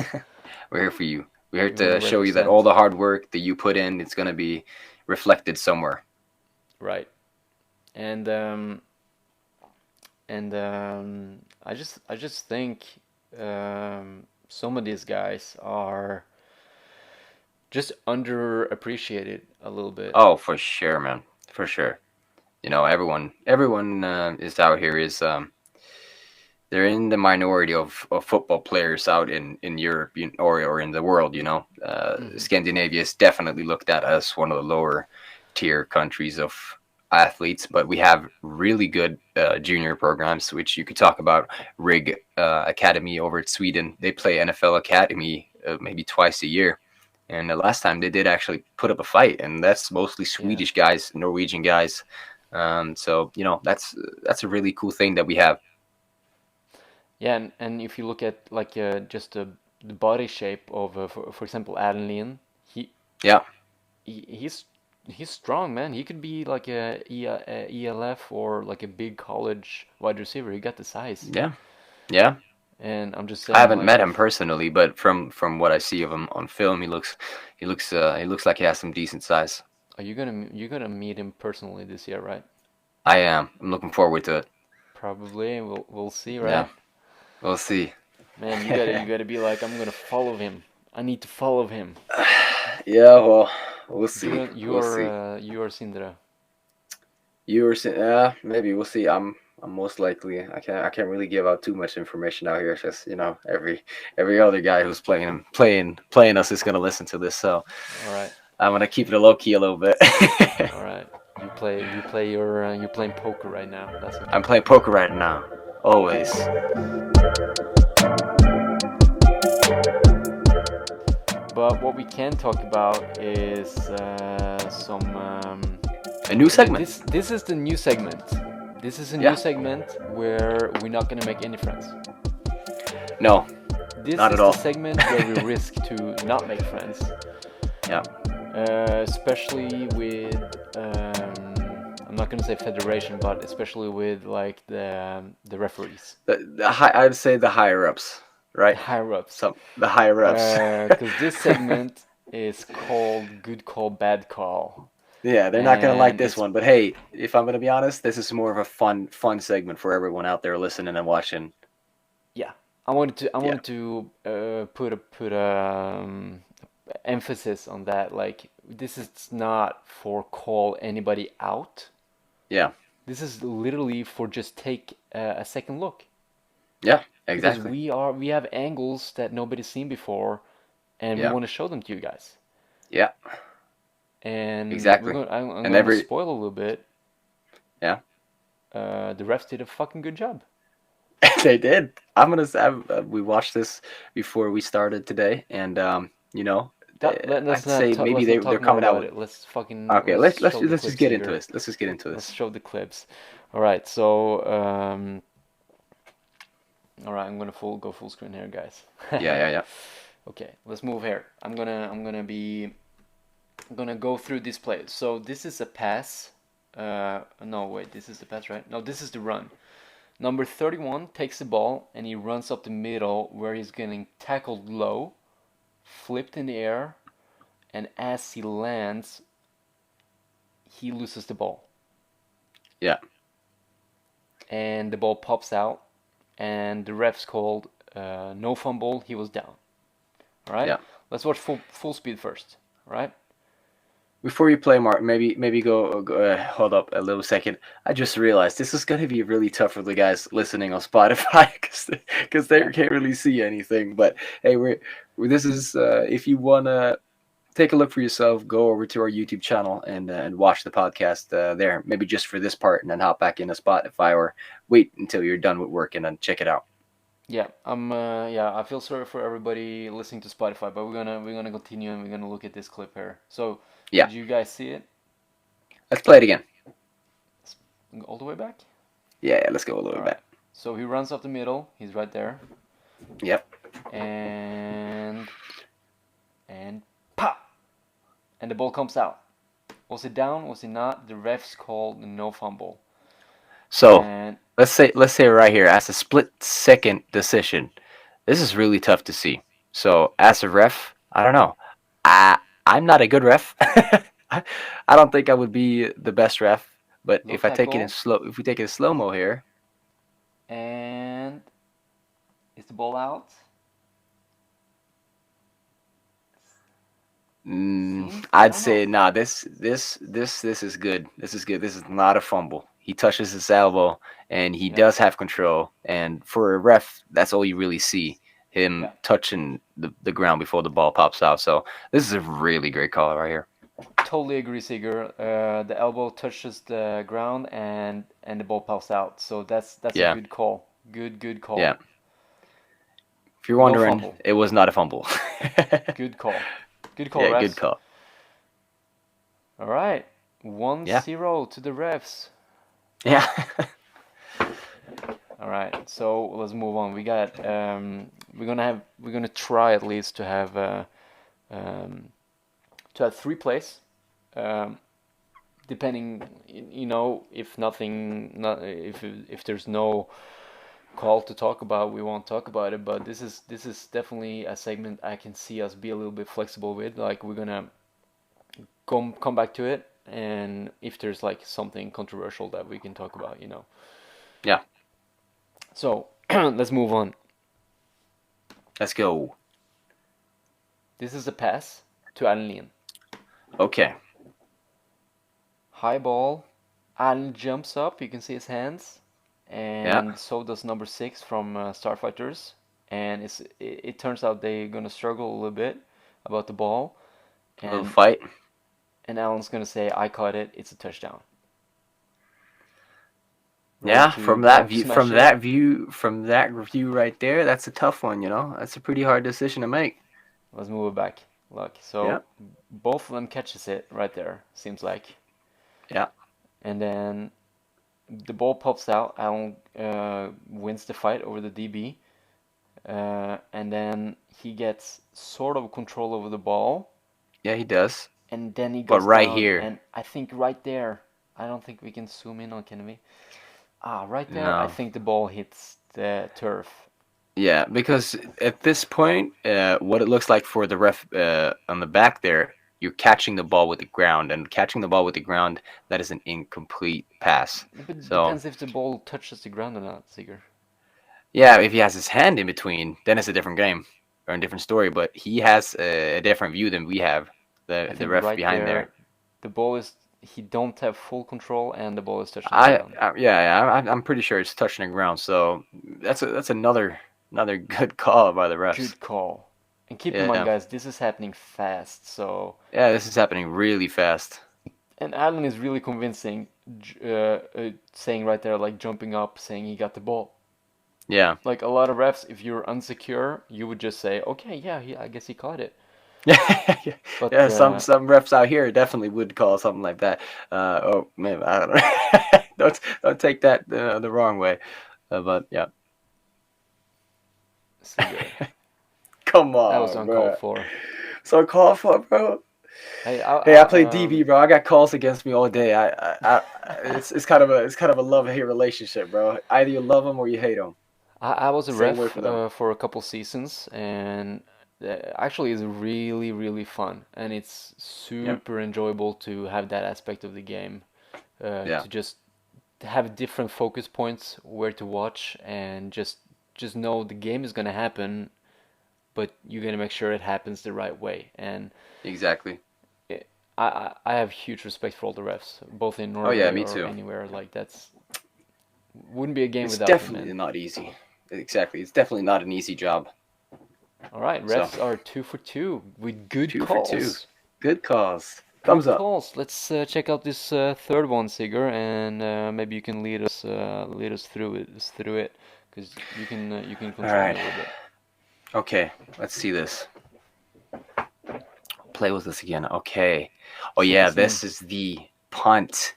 Speaker 2: We're here for you. We're here
Speaker 1: We want to
Speaker 2: to show you that all
Speaker 1: represent,
Speaker 2: the hard work that you put in, it's gonna be reflected somewhere.
Speaker 1: right? And I just think some of these guys are just underappreciated a little bit.
Speaker 2: Oh, for sure, man. For sure. You know, everyone is out here is they're in the minority of football players out in Europe, or in the world. You know,
Speaker 1: Hmm.
Speaker 2: Scandinavia is definitely looked at as one of the lower tier countries of athletes, but we have really good junior programs, which you could talk about. Rig Academy over at Sweden, they play NFL Academy maybe twice a year. And the last time they did actually put up a fight, and that's mostly
Speaker 1: Yeah.
Speaker 2: Swedish guys, Norwegian guys. So you know that's a really cool thing that we have.
Speaker 1: Yeah, and if you look at like just the body shape of, for example, Adam Lean, he,
Speaker 2: Yeah,
Speaker 1: he he's strong, man. He could be like a ELF or like a big college wide receiver. He got the size,
Speaker 2: yeah, yeah.
Speaker 1: and I'm just
Speaker 2: I
Speaker 1: saying,
Speaker 2: haven't
Speaker 1: like,
Speaker 2: met him
Speaker 1: if
Speaker 2: personally, but from what I see of him on film, he looks like he has some decent size.
Speaker 1: are you gonna meet him personally this year, right?
Speaker 2: I am. I'm looking forward to it.
Speaker 1: Probably. We'll see,
Speaker 2: Yeah,
Speaker 1: right?
Speaker 2: we'll see.
Speaker 1: Man, you gotta be like, I'm gonna follow him. I need to follow him.
Speaker 2: Yeah, well, we'll see. We'll see.
Speaker 1: You are Sindre.
Speaker 2: Maybe we'll see. I'm most likely. I can't really give out too much information out here. It's just every other guy who's playing us is gonna listen to this. So
Speaker 1: All right.
Speaker 2: I'm gonna keep it a low key a little bit.
Speaker 1: All right. You play your you're playing poker right now. That's
Speaker 2: I'm
Speaker 1: okay.
Speaker 2: playing poker right now. Always.
Speaker 1: But what we can talk about is some
Speaker 2: A new segment.
Speaker 1: this is the new segment. This is a new
Speaker 2: Yeah.
Speaker 1: segment where we're not gonna make any friends.
Speaker 2: No,
Speaker 1: This
Speaker 2: not
Speaker 1: is
Speaker 2: at
Speaker 1: the
Speaker 2: all.
Speaker 1: segment where we risk to not make friends,
Speaker 2: Yeah.
Speaker 1: especially with I'm not gonna say federation, but especially with like the referees,
Speaker 2: I'd say the higher ups,
Speaker 1: the
Speaker 2: right?
Speaker 1: higher ups.
Speaker 2: The higher ups.
Speaker 1: Because this segment is called Good Call, Bad Call.
Speaker 2: Yeah, they're not gonna like
Speaker 1: And
Speaker 2: this
Speaker 1: it's,
Speaker 2: one, but hey, if I'm gonna be honest, this is more of a fun segment for everyone out there listening and watching.
Speaker 1: yeah, I
Speaker 2: Yeah,
Speaker 1: wanted to put emphasis on that. Like, this is not for call anybody out.
Speaker 2: yeah,
Speaker 1: This is literally for just take a second look.
Speaker 2: yeah,
Speaker 1: Because
Speaker 2: exactly.
Speaker 1: we have angles that nobody's seen before, and we
Speaker 2: Yeah,
Speaker 1: want to show them to you guys.
Speaker 2: yeah,
Speaker 1: And
Speaker 2: exactly.
Speaker 1: I'm
Speaker 2: And
Speaker 1: going to
Speaker 2: every
Speaker 1: spoil a little bit.
Speaker 2: yeah,
Speaker 1: The refs did a fucking good job.
Speaker 2: they did. I'm gonna say we watched this before we started today, and
Speaker 1: Let's
Speaker 2: I'd say maybe
Speaker 1: let's not
Speaker 2: they're
Speaker 1: talk more
Speaker 2: coming out
Speaker 1: about
Speaker 2: with.
Speaker 1: it.
Speaker 2: Okay,
Speaker 1: Let's
Speaker 2: let's
Speaker 1: show the
Speaker 2: let's just
Speaker 1: clips
Speaker 2: get into
Speaker 1: here.
Speaker 2: it. Let's just get into
Speaker 1: Let's
Speaker 2: this.
Speaker 1: show the clips. All right. So all right, go full screen here, guys.
Speaker 2: Yeah, yeah, yeah.
Speaker 1: Okay, let's move here. I'm gonna go through this play. So this is a pass. No, wait, this is the pass, right? No, this is the run. Number 31 takes the ball and he runs up the middle where he's getting tackled low, flipped in the air, and as he lands, he loses the ball.
Speaker 2: Yeah.
Speaker 1: And the ball pops out, and the refs called no fumble, he was down. All right?
Speaker 2: Yeah.
Speaker 1: Let's watch full speed first. All right?
Speaker 2: Before you play, Mark, maybe go hold up a little second. I just realized this is gonna be really tough for the guys listening on Spotify because they
Speaker 1: Yeah.
Speaker 2: can't really see anything. But hey, this is if you wanna take a look for yourself, go over to our YouTube channel and watch the podcast there. Maybe just for this part, and then hop back into Spotify, or wait until you're done with work and then check it out.
Speaker 1: Yeah, I feel sorry for everybody listening to Spotify, but we're gonna continue and we're gonna look at this clip here. So,
Speaker 2: Yeah,
Speaker 1: did you guys see it?
Speaker 2: let's play it again.
Speaker 1: All the way back?
Speaker 2: Yeah, let's go a little
Speaker 1: All
Speaker 2: bit
Speaker 1: right.
Speaker 2: back.
Speaker 1: So he runs up the middle. He's right there.
Speaker 2: Yep.
Speaker 1: And pop! And the ball comes out. Was it down? Was it not? The refs called no fumble.
Speaker 2: So
Speaker 1: And
Speaker 2: let's say right here, as a split second decision, this is really tough to see. So as a ref, I don't know. I'm not a good ref. I don't think I would be the best ref. But
Speaker 1: low tackle.
Speaker 2: if we take it in slow mo here,
Speaker 1: And is the ball out? Seems I
Speaker 2: I'd
Speaker 1: don't know.
Speaker 2: say nah. This is good. This is good. This is not a fumble. He touches his elbow, and he
Speaker 1: Yeah.
Speaker 2: does have control. And for a ref, that's all you really see, him
Speaker 1: Yeah.
Speaker 2: touching the ground before the ball pops out. So this is a really great call right here.
Speaker 1: Totally agree, Sigurd. The elbow touches the ground and the ball pops out. So that's a
Speaker 2: Yeah,
Speaker 1: good call. Good
Speaker 2: yeah.
Speaker 1: call.
Speaker 2: If you're
Speaker 1: No
Speaker 2: wondering,
Speaker 1: fumble.
Speaker 2: it was not a fumble.
Speaker 1: Good call. Good call,
Speaker 2: Yeah, good
Speaker 1: refs.
Speaker 2: call.
Speaker 1: All right. 1
Speaker 2: Yeah,
Speaker 1: 0 to the refs.
Speaker 2: yeah.
Speaker 1: All right. So let's move on. We got we're gonna try at least um, to have 3 plays. Um, depending, if nothing, not if there's no call to talk about, we won't talk about it. But this is definitely a segment I can see us be a little bit flexible with. Like we're gonna come back to it, and if there's like something controversial that we can talk about.
Speaker 2: Yeah.
Speaker 1: So let's move on.
Speaker 2: Let's go.
Speaker 1: This is a pass to Allen.
Speaker 2: Okay.
Speaker 1: High ball. Allen jumps up. You can see his hands,
Speaker 2: Yeah.
Speaker 1: and so does number 6 from Starfighters. And it turns out they're gonna struggle a little bit about the ball,
Speaker 2: A little
Speaker 1: and
Speaker 2: fight.
Speaker 1: Allen's gonna say, "I caught it. It's a touchdown." Ready
Speaker 2: Yeah,
Speaker 1: to
Speaker 2: from that
Speaker 1: dunk
Speaker 2: view,
Speaker 1: smash it?
Speaker 2: from that view right there, that's a tough one. That's a pretty hard decision to make.
Speaker 1: Let's move it back. Look,
Speaker 2: Yeah,
Speaker 1: so both of them catches it right there. Seems like,
Speaker 2: yeah.
Speaker 1: and then the ball pops out. Allen wins the fight over the DB, and then he gets sort of control over the ball,
Speaker 2: Yeah, he does.
Speaker 1: and then he
Speaker 2: But
Speaker 1: goes
Speaker 2: right
Speaker 1: down.
Speaker 2: here,
Speaker 1: And I think right there, I don't think we can zoom in on, can we? Right there, I
Speaker 2: no.
Speaker 1: think the ball hits the turf.
Speaker 2: Yeah, because at this point, what it looks like for the ref on the back there, you're catching the ball with the ground, and catching the ball with the ground, that is an incomplete pass.
Speaker 1: But it
Speaker 2: So,
Speaker 1: depends if the ball touches the ground or not, Sigurd.
Speaker 2: yeah, if he has his hand in between, then it's a different game or a different story. But he has a different view than we have.
Speaker 1: I
Speaker 2: The
Speaker 1: think
Speaker 2: ref
Speaker 1: right
Speaker 2: behind there.
Speaker 1: there, the ball is he don't have full control, and the ball is touching the ground.
Speaker 2: I'm pretty sure it's touching the ground. So that's another good call by the refs.
Speaker 1: Good call. And keep in mind,
Speaker 2: Yeah,
Speaker 1: guys, this is happening fast. So,
Speaker 2: yeah, this is happening really fast.
Speaker 1: and Allen is really convincing, saying right there, like jumping up, saying he got the ball.
Speaker 2: Yeah,
Speaker 1: Like a lot of refs, if you're unsecure, you would just say, okay, yeah, I guess he caught it.
Speaker 2: yeah,
Speaker 1: But
Speaker 2: yeah. Some refs out here definitely would call something like that. Oh man, I don't know. Don't take that the wrong way. But yeah.
Speaker 1: Sigurd,
Speaker 2: Come
Speaker 1: that was
Speaker 2: on,
Speaker 1: uncalled
Speaker 2: bro.
Speaker 1: for.
Speaker 2: So call for it, bro.
Speaker 1: Hey,
Speaker 2: Hey, I play DB, bro. I got calls against me all day. It's kind of a love hate relationship, bro. Either you love them or you hate them.
Speaker 1: I was a
Speaker 2: Same way
Speaker 1: ref
Speaker 2: for them.
Speaker 1: for a couple seasons, and actually it's really, really fun, and it's
Speaker 2: Yep.
Speaker 1: super enjoyable to have that aspect of the game,
Speaker 2: Yeah.
Speaker 1: to just have different focus points where to watch, and just know the game is gonna happen, but you're gonna make sure it happens the right way. And
Speaker 2: Exactly.
Speaker 1: I have huge respect for all the refs, both in
Speaker 2: Oh yeah,
Speaker 1: Norway
Speaker 2: me
Speaker 1: or
Speaker 2: too.
Speaker 1: anywhere. Like that's wouldn't be a game
Speaker 2: It's
Speaker 1: without them,
Speaker 2: definitely
Speaker 1: man.
Speaker 2: not easy. Exactly. It's definitely not an easy job.
Speaker 1: All right,
Speaker 2: So,
Speaker 1: refs are 2 for 2 with good
Speaker 2: 2 for 2.
Speaker 1: calls.
Speaker 2: Good calls. Thumbs
Speaker 1: Good
Speaker 2: up.
Speaker 1: calls. Let's check out this third one, Sigurd, and maybe you can lead us through it, because you can
Speaker 2: All
Speaker 1: control me
Speaker 2: right.
Speaker 1: a little bit.
Speaker 2: Okay. Let's see this. Play with this again. Okay. Oh
Speaker 1: Set the
Speaker 2: yeah,
Speaker 1: scene.
Speaker 2: this is the punt.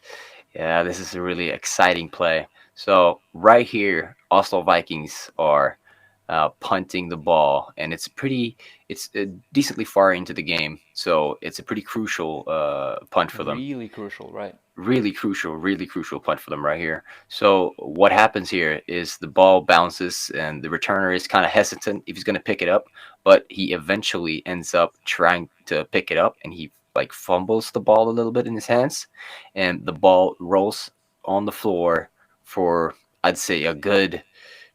Speaker 2: Yeah, this is a really exciting play. So right here, Oslo Vikings are punting the ball, and it's decently far into the game. So it's a pretty crucial punt for them.
Speaker 1: Really crucial, right?
Speaker 2: Really crucial punt for them right here. So what happens here is the ball bounces and the returner is kind of hesitant if he's going to pick it up, but he eventually ends up trying to pick it up and he like fumbles the ball a little bit in his hands and the ball rolls on the floor for I'd say a good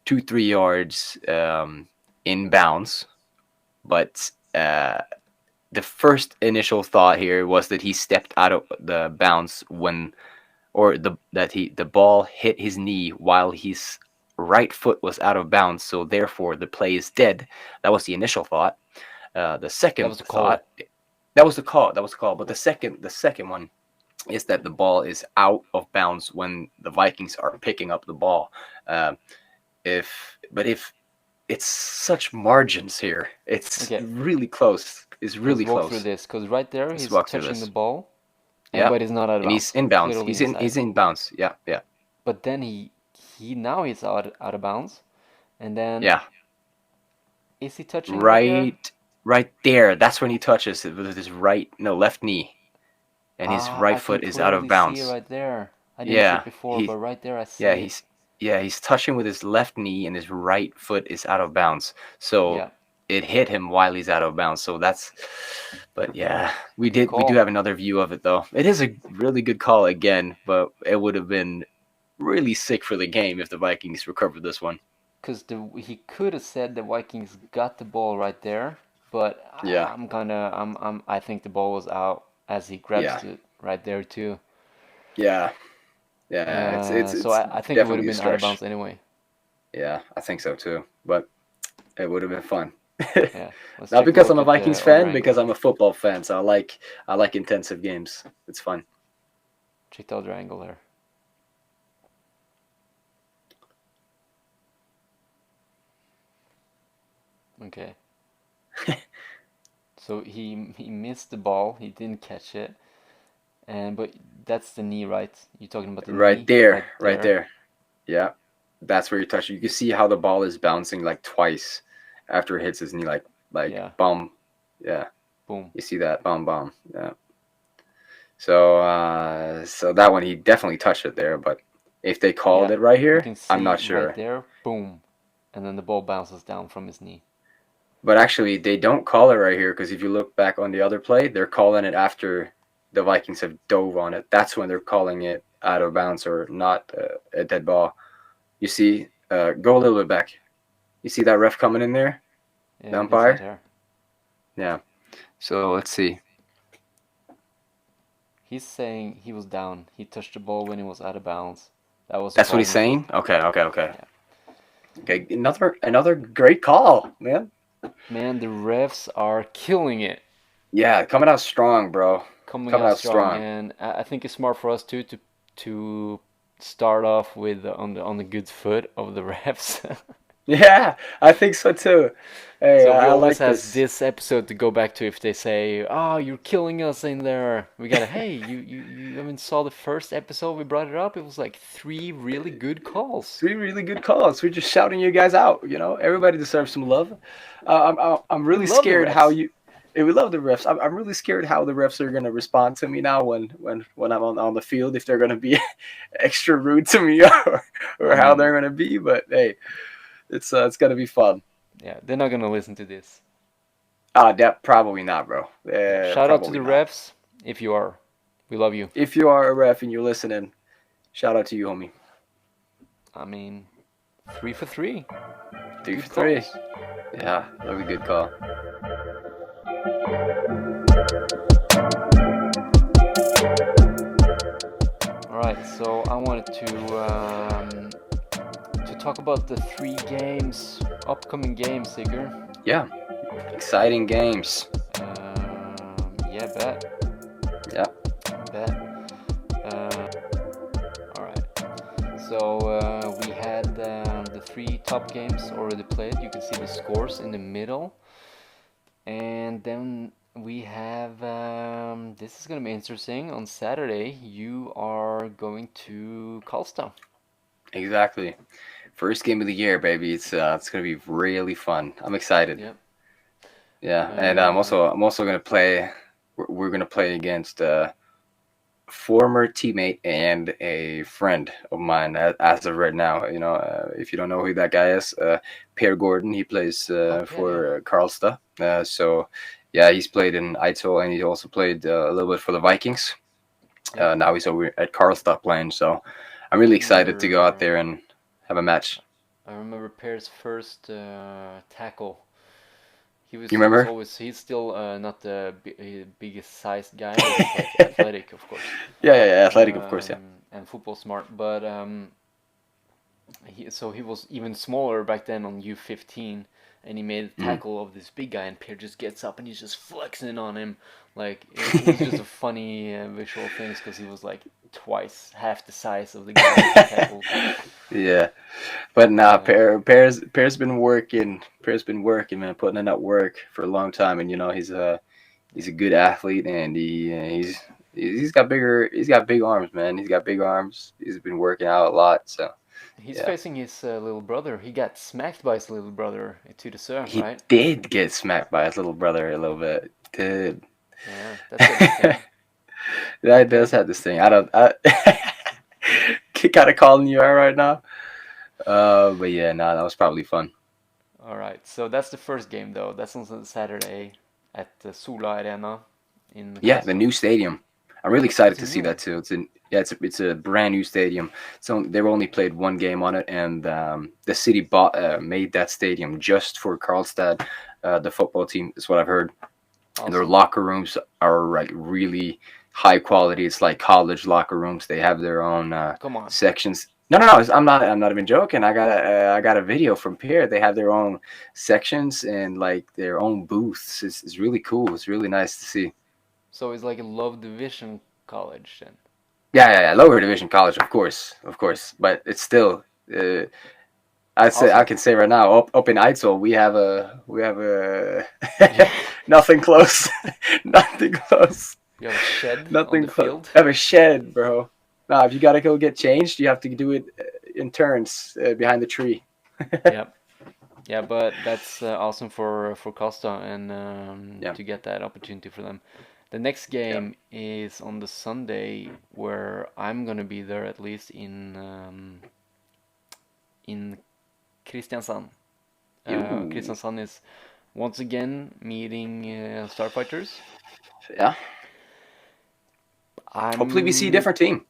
Speaker 2: 2-3 yards in bounds, but the first initial thought here was that he stepped out of the bounds when or the ball hit his knee while his right foot was out of bounds, so therefore the play is dead. That was the initial thought. The
Speaker 1: That
Speaker 2: second
Speaker 1: was a
Speaker 2: thought,
Speaker 1: call.
Speaker 2: that was the call. That was the call. But the second one is that the ball is out of bounds when the Vikings are picking up the ball. Uh, if it's such margins here, it's
Speaker 1: Okay,
Speaker 2: really close. It's
Speaker 1: let's
Speaker 2: really
Speaker 1: walk through
Speaker 2: close.
Speaker 1: this, because right there
Speaker 2: Let's
Speaker 1: he's
Speaker 2: walk through
Speaker 1: touching the
Speaker 2: this.
Speaker 1: ball, and
Speaker 2: Yep.
Speaker 1: but he's not out of
Speaker 2: And he's
Speaker 1: bounds.
Speaker 2: in
Speaker 1: He's
Speaker 2: bounds.
Speaker 1: clearly inside.
Speaker 2: He's in bounds. Yeah, yeah,
Speaker 1: But then he now he's out of bounds, and then
Speaker 2: yeah.
Speaker 1: is he touching right there?
Speaker 2: Right there. That's when he touches it with his left knee, and his
Speaker 1: Ah,
Speaker 2: right
Speaker 1: I can
Speaker 2: foot is out of
Speaker 1: clearly see it
Speaker 2: bounds.
Speaker 1: right there. I didn't see it
Speaker 2: Yeah,
Speaker 1: before, but right there I
Speaker 2: yeah,
Speaker 1: see it.
Speaker 2: he's touching with his left knee, and his right foot is out of bounds. So
Speaker 1: Yeah,
Speaker 2: it hit him while he's out of bounds. So but yeah,
Speaker 1: good
Speaker 2: we do
Speaker 1: call.
Speaker 2: have another view of it though. It is a really good call again, but it would have been really sick for the game if the Vikings recovered this one.
Speaker 1: Because he could have said the Vikings got the ball right there, but
Speaker 2: Yeah,
Speaker 1: I think the ball was out as he
Speaker 2: yeah,
Speaker 1: grabs it right there too.
Speaker 2: yeah, yeah.
Speaker 1: So
Speaker 2: It's
Speaker 1: I think it would have
Speaker 2: definitely a
Speaker 1: been out of bounds
Speaker 2: stretch.
Speaker 1: anyway.
Speaker 2: Yeah, I think so too. But it would have been fun.
Speaker 1: Yeah, let's
Speaker 2: Not
Speaker 1: take a
Speaker 2: because I'm
Speaker 1: look
Speaker 2: a
Speaker 1: at
Speaker 2: Vikings
Speaker 1: the other
Speaker 2: fan,
Speaker 1: angle.
Speaker 2: because I'm a football fan. So I like intensive games. It's fun.
Speaker 1: Check the other angle there. Okay. So he missed the ball. He didn't catch it. And but that's the knee, right? You're talking about the
Speaker 2: Right
Speaker 1: knee
Speaker 2: there,
Speaker 1: right
Speaker 2: right
Speaker 1: there.
Speaker 2: there. Yeah, that's where you touch it. You can see how the ball is bouncing like twice after it hits his knee, like
Speaker 1: Yeah.
Speaker 2: bum. Yeah,
Speaker 1: Boom.
Speaker 2: you see that bum. Yeah. So so that one he definitely touched it there, but if they called
Speaker 1: Yeah.
Speaker 2: it right
Speaker 1: You
Speaker 2: here,
Speaker 1: can
Speaker 2: I'm
Speaker 1: see
Speaker 2: not
Speaker 1: right
Speaker 2: sure.
Speaker 1: there. Boom. And then the ball bounces down from his knee.
Speaker 2: But actually, they don't call it right here because if you look back on the other play, they're calling it after the Vikings have dove on it. That's when they're calling it out of bounds or not a dead ball. You see, go a little bit back. You see that ref coming in there, the
Speaker 1: Yeah, I can see it
Speaker 2: umpire?
Speaker 1: here.
Speaker 2: Yeah. So let's see.
Speaker 1: He's saying he was down. He touched the ball when he was out of bounds. That was
Speaker 2: That's what he's
Speaker 1: called.
Speaker 2: saying. Okay.
Speaker 1: Yeah.
Speaker 2: Okay. Another great call, man.
Speaker 1: Man, the refs are killing it.
Speaker 2: Yeah, coming out strong, bro.
Speaker 1: Coming
Speaker 2: Coming
Speaker 1: out
Speaker 2: out
Speaker 1: strong,
Speaker 2: strong.
Speaker 1: and I think it's smart for us too to start off with on the good foot of the refs.
Speaker 2: Yeah, I think so too. Hey,
Speaker 1: So we
Speaker 2: I
Speaker 1: always
Speaker 2: like
Speaker 1: has
Speaker 2: this.
Speaker 1: this episode to go back to if they say, "Oh, you're killing us in there." We gotta, hey, you haven't saw the first episode we brought it up. It was like 3 really good calls.
Speaker 2: 3 really good calls. We're just shouting you guys out. You know, everybody deserves some love. I'm
Speaker 1: We
Speaker 2: really
Speaker 1: love the
Speaker 2: scared how
Speaker 1: refs.
Speaker 2: you. Hey, we love the refs. I'm really scared how the refs are gonna respond to me now when I'm on the field. If they're gonna be extra rude to me or
Speaker 1: I
Speaker 2: how
Speaker 1: mean,
Speaker 2: they're gonna be. But hey, it's gonna be fun.
Speaker 1: yeah, they're not gonna listen to this.
Speaker 2: That probably not, bro.
Speaker 1: Yeah, shout out to
Speaker 2: Probably
Speaker 1: the
Speaker 2: not.
Speaker 1: refs if you are. We love you.
Speaker 2: If you are a ref and you're listening, shout out to you, homie.
Speaker 1: I mean, 3 for 3.
Speaker 2: Three
Speaker 1: Good
Speaker 2: for three.
Speaker 1: calls.
Speaker 2: Yeah, that was a good call.
Speaker 1: right, so I wanted to talk about the upcoming games, Sigurd.
Speaker 2: Yeah, exciting games.
Speaker 1: Yeah, bet,
Speaker 2: Yeah.
Speaker 1: bet. Uh, all right. So we had the three top games already played. You can see the scores in the middle, and then we have this is gonna be interesting. On Saturday, you are going to Karlstad.
Speaker 2: Exactly. First game of the year, baby. It's gonna be really fun. I'm excited.
Speaker 1: Yep.
Speaker 2: Yeah, and
Speaker 1: Uh,
Speaker 2: I'm also gonna play. We're gonna play against a former teammate and a friend of mine as of right now. If you don't know who that guy is, Per Gordon. He plays
Speaker 1: oh, Per, yeah.
Speaker 2: for Karlstad. So yeah, he's played in Eitel and he also played a little bit for the Vikings.
Speaker 1: Yep.
Speaker 2: Now he's over at Karlstad playing. So I'm
Speaker 1: I
Speaker 2: really excited to go out
Speaker 1: remember.
Speaker 2: there and have a match.
Speaker 1: I remember Per's first tackle.
Speaker 2: You
Speaker 1: He was
Speaker 2: remember?
Speaker 1: always he's still not the biggest sized guy, but he's like athletic, of course,
Speaker 2: Yeah. Athletic, of course. Yeah.
Speaker 1: and football smart. But he was even smaller back then on U15, and he made a
Speaker 2: Mm.
Speaker 1: tackle of this big guy, and Pierre just gets up and he's just flexing on him. Like it was just a funny visual things because he was like twice half the size of the guy he tackled.
Speaker 2: Yeah, but nah,
Speaker 1: Uh,
Speaker 2: Pear's been working. Pear's been working, man, putting in that work for a long time, and he's a good athlete, and he's got big arms, man. He's got big arms. He's been working out a lot, so
Speaker 1: he's
Speaker 2: yeah.
Speaker 1: facing his little brother. He got smacked by his little brother to the surf,
Speaker 2: He
Speaker 1: right?
Speaker 2: did get smacked by his little brother a little bit. Did.
Speaker 1: Yeah, that's got this thing.
Speaker 2: That does have this thing. I kind of calling you out right now. But yeah, nah, that was probably fun.
Speaker 1: All right, so that's the first game though. That's on Saturday at the Sola Arena in
Speaker 2: Yeah, the
Speaker 1: Karlstad.
Speaker 2: new stadium. I'm really excited
Speaker 1: It's a
Speaker 2: to
Speaker 1: new
Speaker 2: see that
Speaker 1: one.
Speaker 2: too. It's a brand new stadium. So they've only played one game on it, and the city made that stadium just for Karlstad, the football team. Is what I've heard. And their
Speaker 1: Awesome.
Speaker 2: locker rooms are like really high quality. It's like college locker rooms. They have their own
Speaker 1: Come on.
Speaker 2: sections. No. I'm not even joking. I got a video from Pierre. They have their own sections and like their own booths. It's really cool. It's really nice to see.
Speaker 1: So it's like a Love Division college then.
Speaker 2: Yeah. Lower division college, of course. But it's still. I
Speaker 1: Awesome.
Speaker 2: can say right now, up in Eidsvoll, we have a
Speaker 1: Yeah.
Speaker 2: nothing close, nothing close,
Speaker 1: You have a shed on
Speaker 2: nothing
Speaker 1: the
Speaker 2: close.
Speaker 1: field.
Speaker 2: Have a shed, bro. Nah, if you gotta go get changed, you have to do it in turns behind the tree.
Speaker 1: Yep. Yeah, but that's awesome for Costa and
Speaker 2: Yeah,
Speaker 1: to get that opportunity for them. The next
Speaker 2: yeah.
Speaker 1: game is on the Sunday where I'm gonna be there at least in Kristiansand.
Speaker 2: Ooh,
Speaker 1: Kristiansand is once again meeting Starfighters.
Speaker 2: yeah. Hopefully, we see a
Speaker 1: I'm
Speaker 2: different team.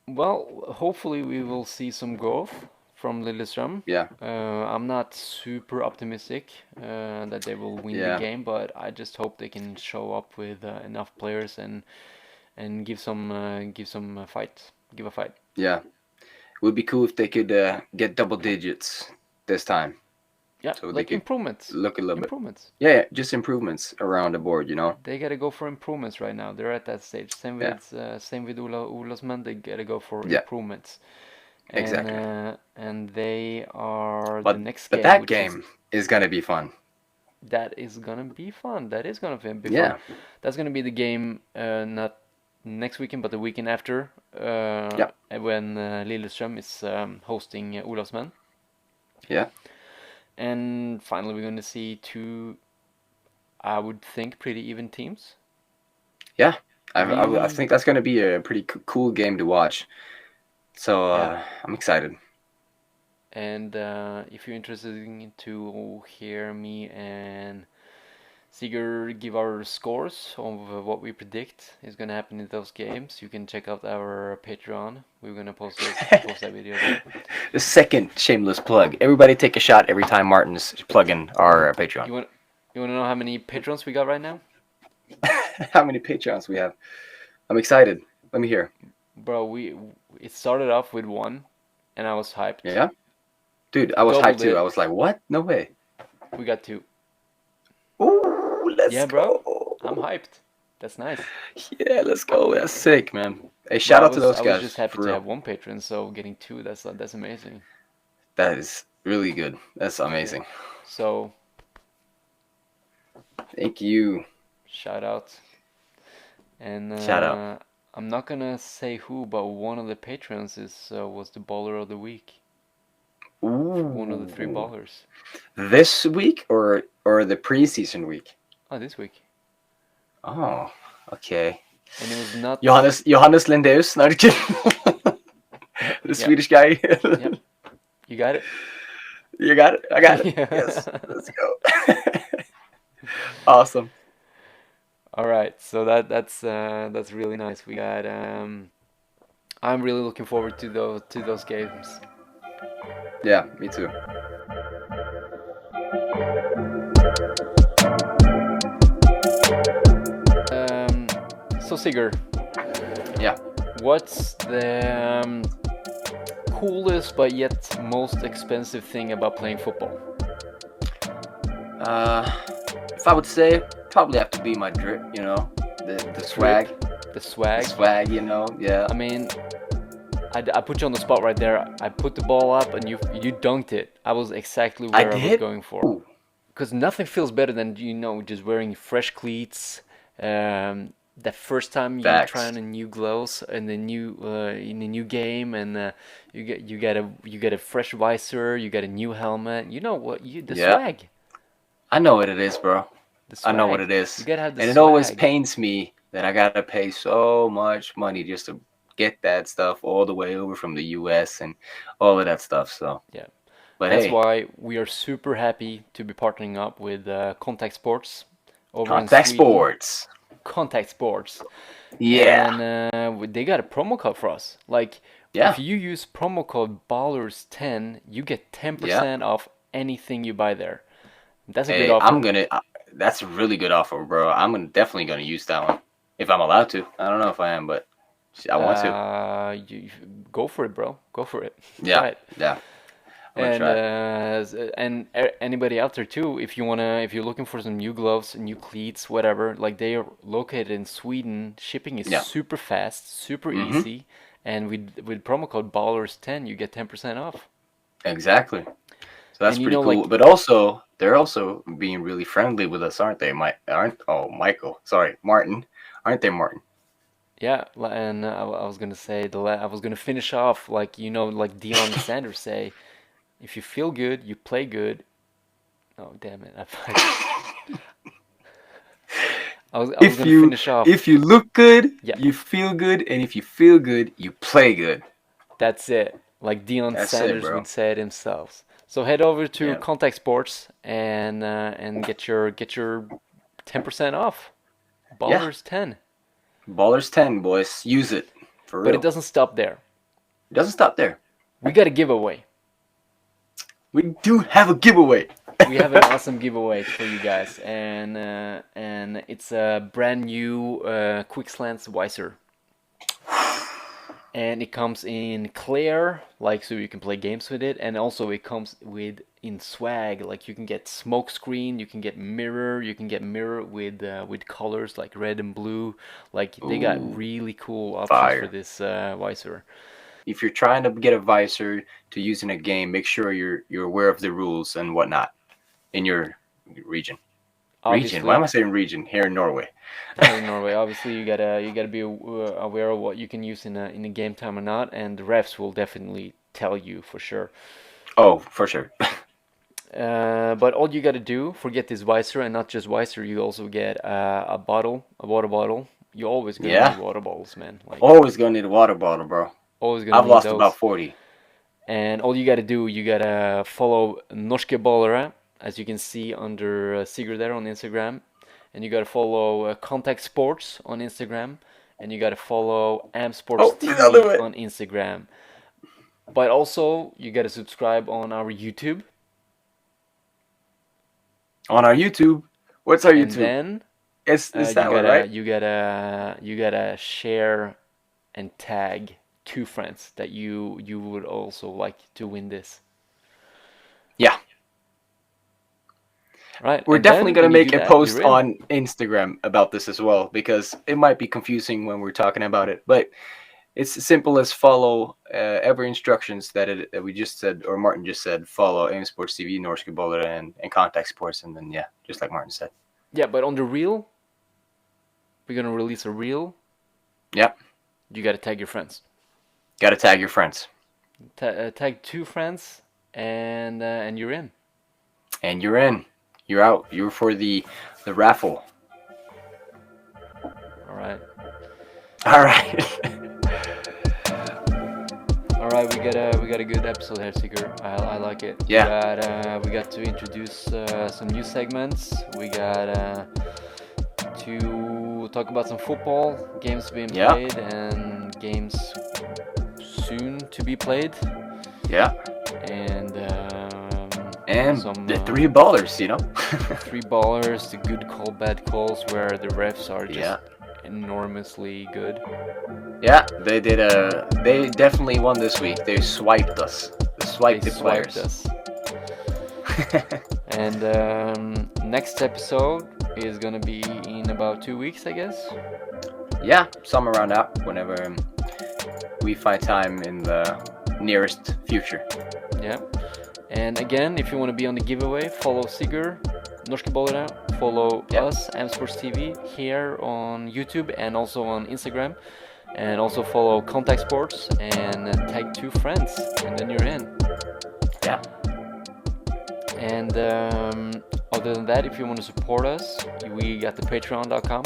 Speaker 1: Well, hopefully we will see some growth from Lillestrøm.
Speaker 2: Yeah,
Speaker 1: I'm not super optimistic that they will win the
Speaker 2: yeah,
Speaker 1: game, but I just hope they can show up with enough players and give some fight, give a fight.
Speaker 2: yeah. It would be cool if they could get double digits this time,
Speaker 1: Yeah,
Speaker 2: so they
Speaker 1: like
Speaker 2: could
Speaker 1: improvements,
Speaker 2: look a little bit.
Speaker 1: improvements.
Speaker 2: Yeah, just improvements around the board, you know.
Speaker 1: They gotta go for improvements right now. They're at that stage.
Speaker 2: Yeah,
Speaker 1: Same with Olosman. They gotta go for
Speaker 2: yeah,
Speaker 1: improvements,
Speaker 2: exactly.
Speaker 1: and they are the
Speaker 2: But
Speaker 1: next
Speaker 2: but
Speaker 1: game,
Speaker 2: that
Speaker 1: which is
Speaker 2: game is gonna be fun.
Speaker 1: that is gonna be fun. That is gonna be fun.
Speaker 2: Yeah,
Speaker 1: That's gonna be the game not next weekend, but the weekend after,
Speaker 2: yeah,
Speaker 1: when Lillestrøm is hosting Olofsmen.
Speaker 2: yeah,
Speaker 1: And finally, we're gonna see two, I would think, pretty even teams.
Speaker 2: yeah. I
Speaker 1: Really,
Speaker 2: think that's gonna be a pretty cool game to watch. So
Speaker 1: yeah.
Speaker 2: I'm excited.
Speaker 1: And if you're interested in to hear me and Sigurd give our scores of what we predict is gonna happen in those games, you can check out our Patreon. We're gonna post that video there.
Speaker 2: The second shameless plug. Everybody take a shot every time Martin's plugging our Patreon.
Speaker 1: You want you want to know how many patrons we got right now?
Speaker 2: How many Patreons we have? I'm excited. Let me hear.
Speaker 1: Bro, it started off with one, and I was hyped.
Speaker 2: Yeah, dude, I was hyped
Speaker 1: Doubled
Speaker 2: too. I
Speaker 1: it.
Speaker 2: was like, what? No way.
Speaker 1: We got two.
Speaker 2: Ooh, let's
Speaker 1: Yeah, bro.
Speaker 2: go.
Speaker 1: I'm hyped. That's nice.
Speaker 2: Yeah, let's go. That's sick, man. Hey,
Speaker 1: Bro,
Speaker 2: shout out to those
Speaker 1: I was just
Speaker 2: guys
Speaker 1: happy
Speaker 2: for
Speaker 1: to
Speaker 2: real.
Speaker 1: have one patron, so getting two, that's amazing.
Speaker 2: That is really good. That's
Speaker 1: Yeah.
Speaker 2: amazing.
Speaker 1: So
Speaker 2: Thank you.
Speaker 1: shout out. And
Speaker 2: Shout out.
Speaker 1: I'm not gonna say who, but one of the patrons is was the baller of the week. One of the three
Speaker 2: Ooh.
Speaker 1: ballers.
Speaker 2: This week or the preseason week?
Speaker 1: Oh, this week.
Speaker 2: Oh, okay.
Speaker 1: And it was not.
Speaker 2: Johannes Lindeus. No, I'm kidding. The
Speaker 1: Yeah.
Speaker 2: Swedish guy.
Speaker 1: Yep. You got it.
Speaker 2: You got it. I got it.
Speaker 1: Yeah.
Speaker 2: Yes. Let's go. Awesome.
Speaker 1: All right. So that's really nice. We got. I'm really looking forward to those games.
Speaker 2: Yeah, me too.
Speaker 1: So Sigurd,
Speaker 2: Yeah.
Speaker 1: what's the coolest but yet most expensive thing about playing football?
Speaker 2: If I would say, probably have to be my drip. You know, the swag,
Speaker 1: The swag.
Speaker 2: the swag. You know, yeah.
Speaker 1: I mean, I put you on the spot right there. I put the ball up and you dunked it. I was exactly
Speaker 2: I
Speaker 1: where I was
Speaker 2: did.
Speaker 1: going for.
Speaker 2: Ooh,
Speaker 1: Because nothing feels better than just wearing fresh cleats. The first time you try
Speaker 2: facts.
Speaker 1: on a new gloves in a new game, and you get a fresh visor, you get a new helmet. You know what the
Speaker 2: Yeah,
Speaker 1: swag,
Speaker 2: I know what it is, bro.
Speaker 1: the
Speaker 2: I know what
Speaker 1: swag.
Speaker 2: it
Speaker 1: You
Speaker 2: is,
Speaker 1: gotta have the
Speaker 2: and it always
Speaker 1: swag.
Speaker 2: pains me that I gotta pay so much money just to get that stuff all the way over from the U.S. and all of that stuff. So,
Speaker 1: Yeah,
Speaker 2: but
Speaker 1: that's
Speaker 2: hey,
Speaker 1: why we are super happy to be partnering up with Contact Sports over in
Speaker 2: contact
Speaker 1: Sweden.
Speaker 2: sports.
Speaker 1: Contact Sports.
Speaker 2: Yeah,
Speaker 1: And they got a promo code for us. Like, if
Speaker 2: yeah,
Speaker 1: you use promo code BALLERS10, you get
Speaker 2: yeah.
Speaker 1: 10% off anything you buy there. That's a good
Speaker 2: Hey, I'm
Speaker 1: offer.
Speaker 2: gonna. That's a really good offer, bro. Definitely gonna use that one if I'm allowed to. I don't know if I am, but I want to.
Speaker 1: You go for it, bro. Go for it.
Speaker 2: Yeah,
Speaker 1: Try it.
Speaker 2: yeah. I'm gonna
Speaker 1: And
Speaker 2: try it.
Speaker 1: anybody out there too, if you're looking for some new gloves, new cleats, whatever, like they are located in Sweden. Shipping is
Speaker 2: Yeah.
Speaker 1: super fast, super
Speaker 2: Mm-hmm.
Speaker 1: easy, and with promo code BALLERS10, you get 10% off.
Speaker 2: Exactly. So that's
Speaker 1: And
Speaker 2: pretty cool.
Speaker 1: like,
Speaker 2: But also, they're also being really friendly with us, aren't they? Aren't? Oh, Michael. Sorry, Martin. Aren't they, Martin?
Speaker 1: yeah, and I was gonna say I was gonna finish off like like Deion Sanders say, if you feel good, you play good. Oh damn it! I was
Speaker 2: If
Speaker 1: gonna
Speaker 2: you
Speaker 1: finish off.
Speaker 2: if you look good,
Speaker 1: Yeah,
Speaker 2: you feel good, and if you feel good, you play good.
Speaker 1: that's it. Like Deion
Speaker 2: That's it,
Speaker 1: Sanders
Speaker 2: bro.
Speaker 1: would say it himself. So head over to
Speaker 2: Yeah.
Speaker 1: Contact Sports and get your 10% off.
Speaker 2: Yeah.
Speaker 1: Ballers 10.
Speaker 2: Ballers 10, boys. Use it for
Speaker 1: But it
Speaker 2: real.
Speaker 1: doesn't stop there.
Speaker 2: It doesn't stop there.
Speaker 1: We got a giveaway.
Speaker 2: We do have a giveaway.
Speaker 1: We have an awesome giveaway for you guys, and it's a brand new quick slants visor, and it comes in clear, like so you can play games with it, and also it comes with in swag, like you can get smoke screen, you can get mirror with colors like red and blue, like they got
Speaker 2: Ooh,
Speaker 1: really cool options for
Speaker 2: fire.
Speaker 1: this visor.
Speaker 2: If you're trying to get a visor to use in a game, make sure you're aware of the rules and whatnot in your region. Region? Why am
Speaker 1: Obviously,
Speaker 2: I saying region? Here in Norway.
Speaker 1: here in Norway, obviously you gotta be aware of what you can use in a game time or not, and the refs will definitely tell you for sure.
Speaker 2: Oh, for sure.
Speaker 1: But all you gotta do, forget this visor, and not just visor, you also get a bottle, a water bottle. You're always gonna need
Speaker 2: Yeah.
Speaker 1: water bottles, man. Like
Speaker 2: Always gonna need a water bottle, bro.
Speaker 1: always gonna
Speaker 2: I've
Speaker 1: need
Speaker 2: lost about
Speaker 1: those.
Speaker 2: 40.
Speaker 1: And all you gotta do, you gotta follow Norske Ballere, as you can see under Sigurd there on Instagram, and you gotta follow Contact Sports on Instagram, and you gotta follow
Speaker 2: Oh,
Speaker 1: AMsports
Speaker 2: the other
Speaker 1: TV
Speaker 2: way.
Speaker 1: on Instagram. But also, you gotta subscribe on our YouTube,
Speaker 2: On our YouTube. What's our
Speaker 1: and
Speaker 2: YouTube?
Speaker 1: then
Speaker 2: It's that one, right?
Speaker 1: you gotta share and tag 2 friends that you would also like to win this.
Speaker 2: Yeah.
Speaker 1: Right.
Speaker 2: We're
Speaker 1: And
Speaker 2: definitely
Speaker 1: then
Speaker 2: going to
Speaker 1: when you
Speaker 2: make
Speaker 1: do
Speaker 2: a
Speaker 1: that,
Speaker 2: post
Speaker 1: you're in.
Speaker 2: on Instagram about this as well, because it might be confusing when we're talking about it. But it's as simple as follow every instructions that we just said, or Martin just said. Follow AMsports TV, Norske Boller, and Contact Sports, and then yeah, just like Martin said.
Speaker 1: Yeah, but on the reel, we're gonna release a reel.
Speaker 2: Yep.
Speaker 1: You gotta tag your friends.
Speaker 2: Got to tag your friends.
Speaker 1: Tag 2 friends, and you're in.
Speaker 2: And you're in. You're out. You're for the raffle.
Speaker 1: All right.
Speaker 2: All right.
Speaker 1: All right, we got a good episode here, Sigurd. I like it.
Speaker 2: Yeah.
Speaker 1: We got to introduce some new segments. We got to talk about some football games being played and games soon to be played.
Speaker 2: Yeah.
Speaker 1: And some,
Speaker 2: the 3 ballers, you know.
Speaker 1: 3 ballers, the good call, bad calls, where the refs are just enormously good.
Speaker 2: Yeah, they did. They definitely won this week. They swiped us. They swiped players.
Speaker 1: Us. And next episode is gonna be in about 2 weeks, I guess.
Speaker 2: Yeah, somewhere around that. Whenever we find time in the nearest future.
Speaker 1: Yeah. And again, if you want to be on the giveaway, follow Sigurd, Norske Boller, follow us, AMsports TV, here on YouTube and also on Instagram. And also follow Contact Sports and tag 2 friends, and then you're in.
Speaker 2: Yeah.
Speaker 1: And other than that, if you want to support us, we got the patreon.com.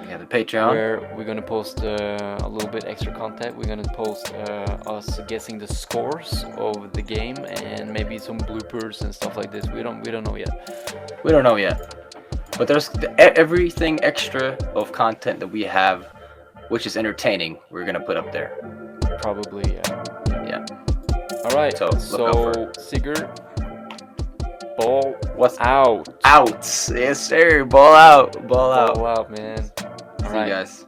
Speaker 2: Yeah, the Patreon.
Speaker 1: Where we're going to post a little bit extra content. We're going to post us guessing the scores of the game and maybe some bloopers and stuff like this. We don't know yet.
Speaker 2: We don't know yet. But there's everything extra of content that we have, which is entertaining, we're going to put up there.
Speaker 1: Probably,
Speaker 2: yeah.
Speaker 1: All right.
Speaker 2: So
Speaker 1: Sigurd, ball
Speaker 2: out. Yes, sir. Ball out.
Speaker 1: Ball out, man.
Speaker 2: See you guys.